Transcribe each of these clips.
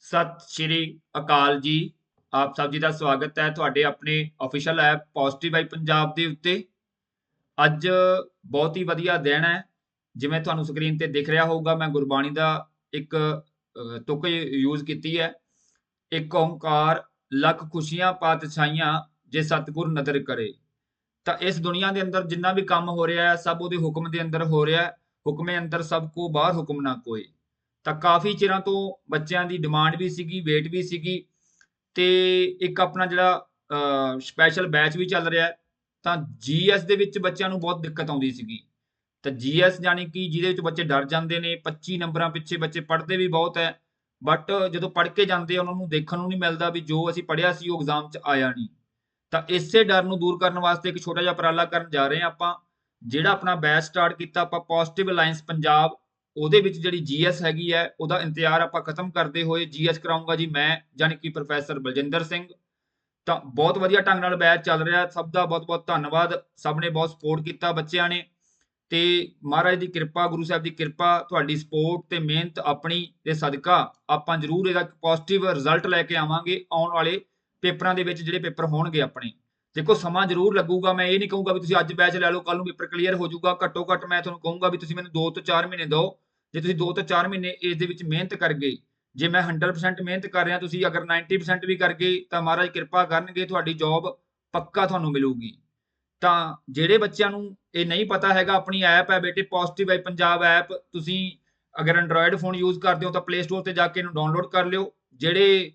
ਸਤਿ ਸ਼੍ਰੀ ਅਕਾਲ ਜੀ। ਆਪ ਸਭ ਜੀ ਦਾ ਸਵਾਗਤ ਹੈ ਤੁਹਾਡੇ ਆਪਣੇ official app positive Y Punjab ਦੇ ਉੱਤੇ। ਅੱਜ ਬਹੁਤ ਹੀ ਵਧੀਆ ਦਿਨ ਹੈ। ਜਿਵੇਂ ਤੁਹਾਨੂੰ ਸਕਰੀਨ ਤੇ ਦਿਖ ਰਿਹਾ ਹੋਊਗਾ, ਮੈਂ ਗੁਰਬਾਣੀ ਦਾ ਇੱਕ ਤੁਕ ਯੂਜ਼ ਕੀਤੀ ਹੈ। ਇੱਕ ਓਂਕਾਰ ਲੱਖ ਖੁਸ਼ੀਆਂ ਪਾਤਸ਼ਾਹੀਆਂ ਜੇ ਸਤਿਗੁਰ ਨਦਰ ਕਰੇ। ਤਾਂ ਇਸ ਦੁਨੀਆ ਦੇ ਅੰਦਰ ਜਿੰਨਾ ਵੀ ਕੰਮ ਹੋ ਰਿਹਾ ਹੈ ਸਭ ਉਹਦੇ ਹੁਕਮ ਦੇ ਅੰਦਰ ਹੋ ਰਿਹਾ ਹੈ। ਹੁਕਮੇ ਅੰਦਰ ਸਭ ਕੋ ਬਾਹਰ ਹੁਕਮ ਨਾ ਕੋਈ। ਤਾਂ ਕਾਫੀ ਚਿਰਾਂ ਤੋਂ ਬੱਚਿਆਂ ਦੀ ਡਿਮਾਂਡ ਵੀ ਸੀਗੀ, ਵੇਟ ਵੀ ਸੀਗੀ, ਤੇ ਇੱਕ ਆਪਣਾ ਜਿਹੜਾ ਸਪੈਸ਼ਲ ਬੈਚ ਵੀ ਚੱਲ ਰਿਹਾ ਹੈ। ਤਾਂ ਜੀਐਸ ਦੇ ਵਿੱਚ ਬੱਚਿਆਂ ਨੂੰ ਬਹੁਤ ਦਿੱਕਤ ਆਉਂਦੀ ਸੀਗੀ। ਤਾਂ ਜੀਐਸ ਜਾਣੀ ਕਿ ਜਿਹਦੇ ਵਿੱਚ ਬੱਚੇ ਡਰ ਜਾਂਦੇ ਨੇ, 25 ਨੰਬਰਾਂ ਪਿੱਛੇ ਬੱਚੇ ਪੜ੍ਹਦੇ ਵੀ ਬਹੁਤ ਹੈ, ਬਟ ਜਦੋਂ ਪੜ੍ਹ ਕੇ ਜਾਂਦੇ ਆ ਉਹਨਾਂ ਨੂੰ ਦੇਖਣ ਨੂੰ ਨਹੀਂ ਮਿਲਦਾ ਵੀ ਜੋ ਅਸੀਂ ਪੜ੍ਹਿਆ ਸੀ ਉਹ ਐਗਜ਼ਾਮ 'ਚ ਆਇਆ ਨਹੀਂ। ਤਾਂ ਇਸੇ ਡਰ ਨੂੰ ਦੂਰ ਕਰਨ ਵਾਸਤੇ ਇੱਕ ਛੋਟਾ ਜਿਹਾ ਉਪਰਾਲਾ ਕਰਨ ਜਾ ਰਹੇ ਹਾਂ ਆਪਾਂ। ਜਿਹੜਾ ਆਪਣਾ ਬੈਚ ਸਟਾਰਟ ਕੀਤਾ ਆਪਾਂ ਪੋਜ਼ਿਟਿਵ ਅਲਾਈਅੰਸ ਪੰਜਾਬ, ਉਹਦੇ ਵਿੱਚ ਜਿਹੜੀ ਜੀਐਸ ਹੈਗੀ ਹੈ ਉਹਦਾ ਇੰਤਜ਼ਾਰ ਆਪਾਂ ਖਤਮ ਕਰਦੇ ਹੋਏ ਜੀਐਸ ਕਰਾਉਂਗਾ ਜੀ ਮੈਂ, ਜਾਨੀ ਕਿ ਪ੍ਰੋਫੈਸਰ ਬਲਜਿੰਦਰ ਸਿੰਘ। ਤਾਂ ਬਹੁਤ ਵਧੀਆ ਢੰਗ ਨਾਲ ਬੈਚ ਚੱਲ ਰਿਹਾ। ਸਭ ਦਾ ਬਹੁਤ ਬਹੁਤ ਧੰਨਵਾਦ। ਸਭ ਨੇ ਬਹੁਤ ਸਪੋਰਟ ਕੀਤਾ ਬੱਚਿਆਂ ਨੇ, ਤੇ ਮਹਾਰਾਜ ਦੀ ਕਿਰਪਾ, ਗੁਰੂ ਸਾਹਿਬ ਦੀ ਕਿਰਪਾ, ਤੁਹਾਡੀ ਸਪੋਰਟ ਤੇ ਮਿਹਨਤ ਆਪਣੀ ਦੇ ਸਦਕਾ ਆਪਾਂ ਜ਼ਰੂਰ ਇਹਦਾ ਪੋਜ਼ਿਟਿਵ ਰਿਜ਼ਲਟ ਲੈ ਕੇ ਆਵਾਂਗੇ ਆਉਣ ਵਾਲੇ ਪੇਪਰਾਂ ਦੇ ਵਿੱਚ। ਜਿਹੜੇ ਪੇਪਰ ਹੋਣਗੇ ਆਪਣੇ, ਦੇਖੋ ਸਮਾਂ ਜ਼ਰੂਰ ਲੱਗੂਗਾ। ਮੈਂ ਇਹ ਨਹੀਂ ਕਹੂੰਗਾ ਵੀ ਤੁਸੀਂ ਅੱਜ ਬੈਚ ਲੈ ਲਓ ਕੱਲ ਨੂੰ ਪੇਪਰ ਕਲੀਅਰ ਹੋ ਜਾਊਗਾ। ਘੱਟੋ ਘੱਟ ਮੈਂ ਤੁਹਾਨੂੰ ਕਹੂੰਗਾ ਵੀ ਤੁਸੀਂ ਮੈਨੂੰ 2 ਤੋਂ 4 ਮਹੀਨੇ ਦਿਓ। ਜੇ ਤੁਸੀਂ 2 ਤੋਂ 4 ਮਹੀਨੇ ਇਸ ਦੇ ਵਿੱਚ ਮਿਹਨਤ ਕਰ ਗਏ, ਜੇ ਮੈਂ 100% ਮਿਹਨਤ ਕਰ ਰਿਹਾ, ਤੁਸੀਂ ਅਗਰ 90% ਵੀ ਕਰ ਗਏ, ਤਾਂ ਮਹਾਰਾਜ ਕਿਰਪਾ ਕਰਨਗੇ, ਤੁਹਾਡੀ ਜੌਬ ਪੱਕਾ ਤੁਹਾਨੂੰ ਮਿਲੂਗੀ। ਤਾਂ ਜਿਹੜੇ ਬੱਚਿਆਂ ਨੂੰ ਇਹ ਨਹੀਂ ਪਤਾ ਹੈਗਾ, ਆਪਣੀ ਐਪ ਹੈ ਬੇਟੇ ਪੋਜ਼ਿਟਿਵ ਵਾਈ ਪੰਜਾਬ ਐਪ। ਤੁਸੀਂ ਅਗਰ ਐਂਡਰੋਇਡ ਫੋਨ ਯੂਜ਼ ਕਰਦੇ ਹੋ ਤਾਂ ਪਲੇ ਸਟੋਰ ਤੇ ਜਾ ਕੇ ਇਹਨੂੰ ਡਾਊਨਲੋਡ ਕਰ ਲਿਓ। ਜਿਹੜੇ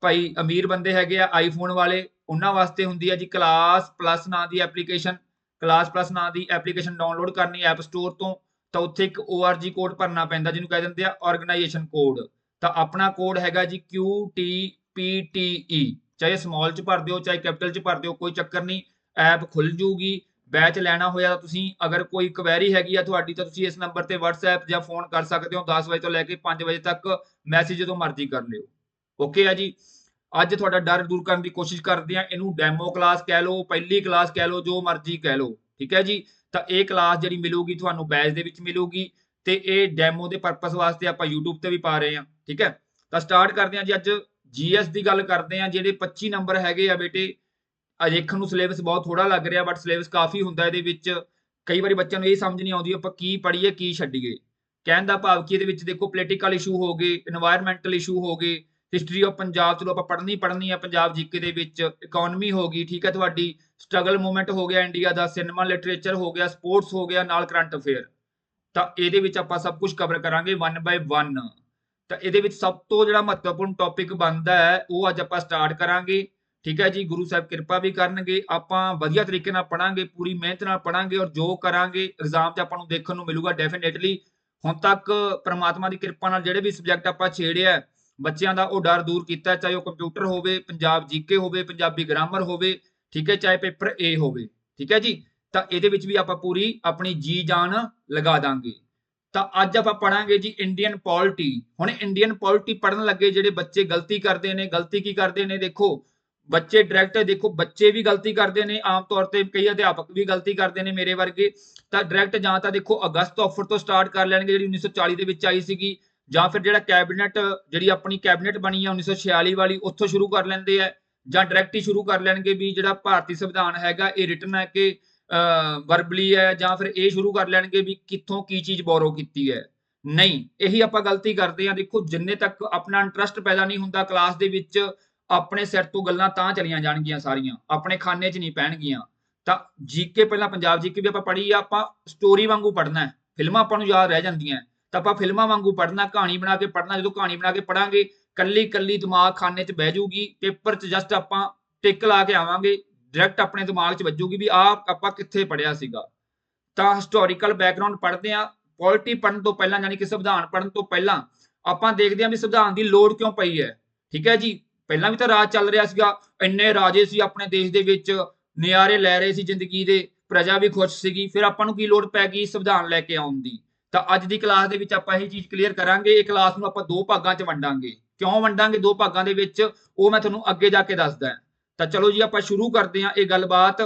ਭਾਈ ਅਮੀਰ ਬੰਦੇ ਹੈਗੇ ਆ ਆਈਫੋਨ ਵਾਲੇ, ਉਹਨਾਂ ਵਾਸਤੇ ਹੁੰਦੀ ਹੈ ਜੀ ਕਲਾਸ ਪਲੱਸ ਨਾਂ ਦੀ ਐਪਲੀਕੇਸ਼ਨ। ਕਲਾਸ ਪਲੱਸ ਨਾਂ ਦੀ ਐਪਲੀਕੇਸ਼ਨ ਡਾਊਨਲੋਡ ਕਰਨੀ ਐਪ ਸਟੋਰ ਤੋਂ। ਤਾਂ ਉੱਥੇ ਇੱਕ ORG ਕੋਡ ਭਰਨਾ ਪੈਂਦਾ, ਜਿਹਨੂੰ ਕਹਿ ਦਿੰਦੇ ਆ ਆਰਗੇਨਾਈਜੇਸ਼ਨ ਕੋਡ। ਤਾਂ ਆਪਣਾ ਕੋਡ ਹੈਗਾ ਜੀ QTPTE। ਚਾਹੇ ਸਮਾਲ ਚ ਭਰ ਦਿਓ ਚਾਹੇ ਕੈਪੀਟਲ ਚ ਭਰ ਦਿਓ, ਕੋਈ ਚੱਕਰ ਨਹੀਂ, ਐਪ ਖੁੱਲ ਜੂਗੀ। ਬੈਚ ਲੈਣਾ ਹੋਇਆ ਤਾਂ ਤੁਸੀਂ, ਅਗਰ ਕੋਈ ਕੁਐਰੀ ਹੈਗੀ ਆ ਤੁਹਾਡੀ, ਤਾਂ ਤੁਸੀਂ ਇਸ ਨੰਬਰ ਤੇ WhatsApp ਜਾਂ ਫੋਨ ਕਰ ਸਕਦੇ ਹੋ। 10 ਵਜੇ ਤੋਂ ਲੈ ਕੇ 5 ਵਜੇ ਤੱਕ ਮੈਸੇਜ ਜਦੋਂ ਮਰਜ਼ੀ ਕਰ ਲਿਓ। ਓਕੇ ਆ ਜੀ। ਅੱਜ ਤੁਹਾਡਾ ਡਰ ਦੂਰ ਕਰਨ ਦੀ ਕੋਸ਼ਿਸ਼ ਕਰਦੇ ਆ। ਇਹਨੂੰ ਡੈਮੋ ਕਲਾਸ ਕਹਿ ਲਓ, ਪਹਿਲੀ ਕਲਾਸ ਕਹਿ ਲਓ, ਜੋ ਮਰਜ਼ੀ ਕਹਿ ਲਓ, ਠੀਕ ਹੈ ਜੀ। ਤਾਂ ਇਹ ਕਲਾਸ ਜਿਹੜੀ ਮਿਲੂਗੀ ਤੁਹਾਨੂੰ ਬੈਚ ਦੇ ਵਿੱਚ ਮਿਲੂਗੀ, ਤੇ ਇਹ ਡੈਮੋ ਦੇ ਪਰਪਸ ਵਾਸਤੇ ਆਪਾਂ YouTube ਤੇ ਵੀ ਪਾ ਰਹੇ ਹਾਂ, ਠੀਕ ਹੈ। ਤਾਂ ਸਟਾਰਟ ਕਰਦੇ ਹਾਂ ਜੀ। ਅੱਜ ਜੀਐਸ ਦੀ ਗੱਲ ਕਰਦੇ ਹਾਂ। ਜਿਹੜੇ 25 ਨੰਬਰ ਹੈਗੇ ਆ ਬੇਟੇ, ਦੇਖਣ ਨੂੰ ਸਿਲੇਬਸ ਬਹੁਤ ਥੋੜਾ ਲੱਗ ਰਿਹਾ, ਬਟ ਸਿਲੇਬਸ ਕਾਫੀ ਹੁੰਦਾ ਇਹਦੇ ਵਿੱਚ। ਕਈ ਵਾਰੀ ਬੱਚਿਆਂ ਨੂੰ ਇਹ ਸਮਝ ਨਹੀਂ ਆਉਂਦੀ ਆਪਾਂ ਕੀ ਪੜ੍ਹੀਏ ਕੀ ਛੱਡੀਏ। ਕਹਿਣ ਦਾ ਭਾਵ ਕਿ ਇਹਦੇ ਵਿੱਚ ਦੇਖੋ ਪੋਲੀਟੀਕਲ ਇਸ਼ੂ ਹੋ ਗਏ, এনवायरमेंटल ਇਸ਼ੂ ਹੋ ਗਏ, ਹਿਸਟਰੀ ਆਫ ਪੰਜਾਬ ਚਲੋ ਆਪਾਂ ਪੜ੍ਹਨੀ ਹੈ ਪੰਜਾਬ ਜੀਕੇ ਦੇ ਵਿੱਚ, ਇਕਨੋਮੀ ਹੋ ਗਈ, ਠੀਕ ਹੈ ਤੁਹਾਡੀ, ਸਟਰਗਲ ਮੂਵਮੈਂਟ ਹੋ ਗਿਆ ਇੰਡੀਆ ਦਾ, ਸਿਨੇਮਾ ਲਿਟਰੇਚਰ ਹੋ ਗਿਆ, ਸਪੋਰਟਸ ਹੋ ਗਿਆ, ਨਾਲ ਕਰੰਟ ਅਫੇਅਰ। ਤਾਂ ਇਹਦੇ ਵਿੱਚ ਆਪਾਂ ਸਭ ਕੁਝ ਕਵਰ ਕਰਾਂਗੇ 1 ਬਾਈ 1। ਤਾਂ ਇਹਦੇ ਵਿੱਚ ਸਭ ਤੋਂ ਜਿਹੜਾ ਮਹੱਤਵਪੂਰਨ ਟੌਪਿਕ ਬਣਦਾ ਹੈ ਉਹ ਅੱਜ ਆਪਾਂ ਸਟਾਰਟ ਕਰਾਂਗੇ, ਠੀਕ ਹੈ ਜੀ। ਗੁਰੂ ਸਾਹਿਬ ਕਿਰਪਾ ਵੀ ਕਰਨਗੇ, ਆਪਾਂ ਵਧੀਆ ਤਰੀਕੇ ਨਾਲ ਪੜਾਂਗੇ, ਪੂਰੀ ਮਿਹਨਤ ਨਾਲ ਪੜਾਂਗੇ, ਔਰ ਜੋ ਕਰਾਂਗੇ ਐਗਜ਼ਾਮ 'ਚ ਆਪਾਂ ਨੂੰ ਦੇਖਣ ਨੂੰ ਮਿਲੂਗਾ ਡੈਫੀਨੇਟਲੀ। ਹੁਣ ਤੱਕ ਪ੍ਰਮਾਤਮਾ ਦੀ ਕਿਰਪਾ ਨਾਲ ਜਿਹੜੇ ਵੀ ਸਬਜੈਕਟ ਆਪਾਂ ਛੇੜਿਆ ਬੱਚਿਆਂ ਦਾ, ਉਹ ਡਰ ਦੂਰ ਕੀਤਾ। ਚਾਹੇ ਉਹ ਕੰਪਿਊਟਰ ਹੋਵੇ, ਪੰਜਾਬ ਜੀਕੇ ਹੋਵੇ, ਪੰਜਾਬੀ ਗ੍ਰਾਮਰ ਹੋਵੇ, ਠੀਕ ਹੈ, ਚਾਹੇ ਪੇਪਰ A ਹੋਵੇ, ਠੀਕ ਹੈ ਜੀ। ਤਾਂ ਇਹਦੇ ਵਿੱਚ ਵੀ ਆਪਾਂ ਪੂਰੀ ਆਪਣੀ ਜੀ ਜਾਨ ਲਗਾ ਦਾਂਗੇ। ਤਾਂ ਅੱਜ ਆਪਾਂ ਪੜਾਂਗੇ ਜੀ ਇੰਡੀਅਨ ਪੋਲਿਟੀ। ਹੁਣ ਇੰਡੀਅਨ ਪੋਲਿਟੀ ਪੜਨ ਲੱਗੇ ਜਿਹੜੇ ਬੱਚੇ ਗਲਤੀ ਕਰਦੇ ਨੇ, ਗਲਤੀ ਕੀ ਕਰਦੇ ਨੇ, ਦੇਖੋ ਬੱਚੇ ਡਾਇਰੈਕਟ, ਦੇਖੋ ਬੱਚੇ ਵੀ ਗਲਤੀ ਕਰਦੇ ਨੇ, ਆਮ ਤੌਰ ਤੇ ਕਈ ਅਧਿਆਪਕ ਵੀ ਗਲਤੀ ਕਰਦੇ ਨੇ ਮੇਰੇ ਵਰਗੇ। ਤਾਂ ਡਾਇਰੈਕਟ ਜਾਂ ਤਾਂ ਦੇਖੋ ਅਗਸਤ ਆਫਰ ਤੋਂ ਸਟਾਰਟ ਕਰ ਲੈਣਗੇ, ਜਿਹੜੀ 1940 ਦੇ ਵਿੱਚ ਆਈ ਸੀਗੀ, ਜਾਂ ਫਿਰ ਜਿਹੜਾ ਕੈਬਨਿਟ, ਜਿਹੜੀ ਆਪਣੀ ਕੈਬਨਿਟ ਬਣੀ ਆ 1946 ਵਾਲੀ, ਉੱਥੋਂ ਸ਼ੁਰੂ ਕਰ ਲੈਂਦੇ ਆ। ਜਾਂ ਡਾਇਰੈਕਟ ਹੀ ਸ਼ੁਰੂ ਕਰ ਲੈਣਗੇ ਵੀ ਜਿਹੜਾ ਭਾਰਤੀ ਸੰਵਿਧਾਨ ਹੈਗਾ ਇਹ ਰਿਟਨ ਹੈ ਕਿ ਵਰਬਲੀ ਹੈ, ਜਾਂ ਫਿਰ ਇਹ ਸ਼ੁਰੂ ਕਰ ਲੈਣਗੇ ਵੀ ਕਿੱਥੋਂ ਕੀ ਚੀਜ਼ ਬੋਰੋ ਕੀਤੀ ਹੈ। ਨਹੀਂ, ਇਹੀ ਆਪਾਂ ਗਲਤੀ ਕਰਦੇ ਆ। ਦੇਖੋ ਜਿੰਨੇ ਤੱਕ ਆਪਣਾ ਇੰਟਰਸਟ ਪੈਦਾ ਨਹੀਂ ਹੁੰਦਾ ਕਲਾਸ ਦੇ ਵਿੱਚ, ਆਪਣੇ ਸਿਰ ਤੋਂ ਗੱਲਾਂ ਤਾਂ ਚਲੀਆਂ ਜਾਣਗੀਆਂ ਸਾਰੀਆਂ, ਆਪਣੇ ਖਾਨੇ 'ਚ ਨਹੀਂ ਪੈਣਗੀਆਂ। ਤਾਂ ਜੀਕੇ ਪਹਿਲਾਂ ਪੰਜਾਬ ਜੀਕੇ ਵੀ ਆਪਾਂ ਪੜ੍ਹੀ ਆ, ਆਪਾਂ ਸਟੋਰੀ ਵਾਂਗੂ ਪੜ੍ਹਨਾ ਹੈ। ਫਿਲਮਾਂ ਆਪਾਂ ਨੂੰ ਯਾਦ ਰਹਿ ਜਾਂਦੀਆਂ, ਤਾਂ ਆਪਾਂ ਫਿਲਮਾਂ ਵਾਂਗੂ ਪੜ੍ਹਨਾ, ਕਹਾਣੀ ਬਣਾ ਕੇ ਪੜ੍ਹਨਾ। ਜਦੋਂ ਕਹਾਣੀ ਬਣਾ ਕੇ ਪੜਾਂਗੇ, ਕੱਲੀ ਕੱਲੀ ਦਿਮਾਗ ਖਾਨੇ 'ਚ ਬਹਿ ਜਾਊਗੀ, ਪੇਪਰ 'ਚ ਜਸਟ ਆਪਾਂ ਟਿਕ ਲਾ ਕੇ ਆਵਾਂਗੇ, ਡਾਇਰੈਕਟ ਆਪਣੇ ਦਿਮਾਗ 'ਚ ਵੱਜੂਗੀ ਵੀ ਆਹ ਆਪਾਂ ਕਿੱਥੇ ਪੜ੍ਹਿਆ ਸੀਗਾ। ਤਾਂ ਹਿਸਟੋਰੀਕਲ ਬੈਕਗ੍ਰਾਉਂਡ ਪੜ੍ਹਦੇ ਆ। ਪੋਲਿਟੀ ਪੜ੍ਹਨ ਤੋਂ ਪਹਿਲਾਂ, ਯਾਨੀ ਕਿ ਸੰਵਿਧਾਨ ਪੜ੍ਹਨ ਤੋਂ ਪਹਿਲਾਂ ਆਪਾਂ ਦੇਖਦੇ ਹਾਂ ਵੀ ਸੰਵਿਧਾਨ ਦੀ ਲੋੜ ਕਿਉਂ ਪਈ ਹੈ, ਠੀਕ ਹੈ ਜੀ। ਪਹਿਲਾਂ ਵੀ ਤਾਂ ਰਾਜ ਚੱਲ ਰਿਹਾ ਸੀਗਾ, ਇੰਨੇ ਰਾਜੇ ਸੀ ਆਪਣੇ ਦੇਸ਼ ਦੇ ਵਿੱਚ, ਨਿਆਰੇ ਲੈ ਰਹੇ ਸੀ ਜ਼ਿੰਦਗੀ ਦੇ, ਪ੍ਰਜਾ ਵੀ ਖੁਸ਼ ਸੀਗੀ। ਫਿਰ ਆਪਾਂ ਨੂੰ ਕੀ ਲੋੜ ਪੈ ਗਈ ਸੰਵਿਧਾਨ ਲੈ ਕੇ ਆਉਣ ਦੀ। ਤਾਂ ਅੱਜ ਦੀ ਕਲਾਸ ਦੇ ਵਿੱਚ ਆਪਾਂ ਇਹ ਚੀਜ਼ ਕਲੀਅਰ ਕਰਾਂਗੇ। ਇਹ ਕਲਾਸ ਨੂੰ ਆਪਾਂ 2 ਭਾਗਾਂ 'ਚ ਵੰਡਾਂਗੇ। ਕਿਉਂ ਵੰਡਾਂਗੇ 2 ਭਾਗਾਂ ਦੇ ਵਿੱਚ, ਉਹ ਮੈਂ ਤੁਹਾਨੂੰ ਅੱਗੇ ਜਾ ਕੇ ਦੱਸਦਾ। ਤਾਂ ਚਲੋ ਜੀ ਆਪਾਂ ਸ਼ੁਰੂ ਕਰਦੇ ਹਾਂ ਇਹ ਗੱਲਬਾਤ।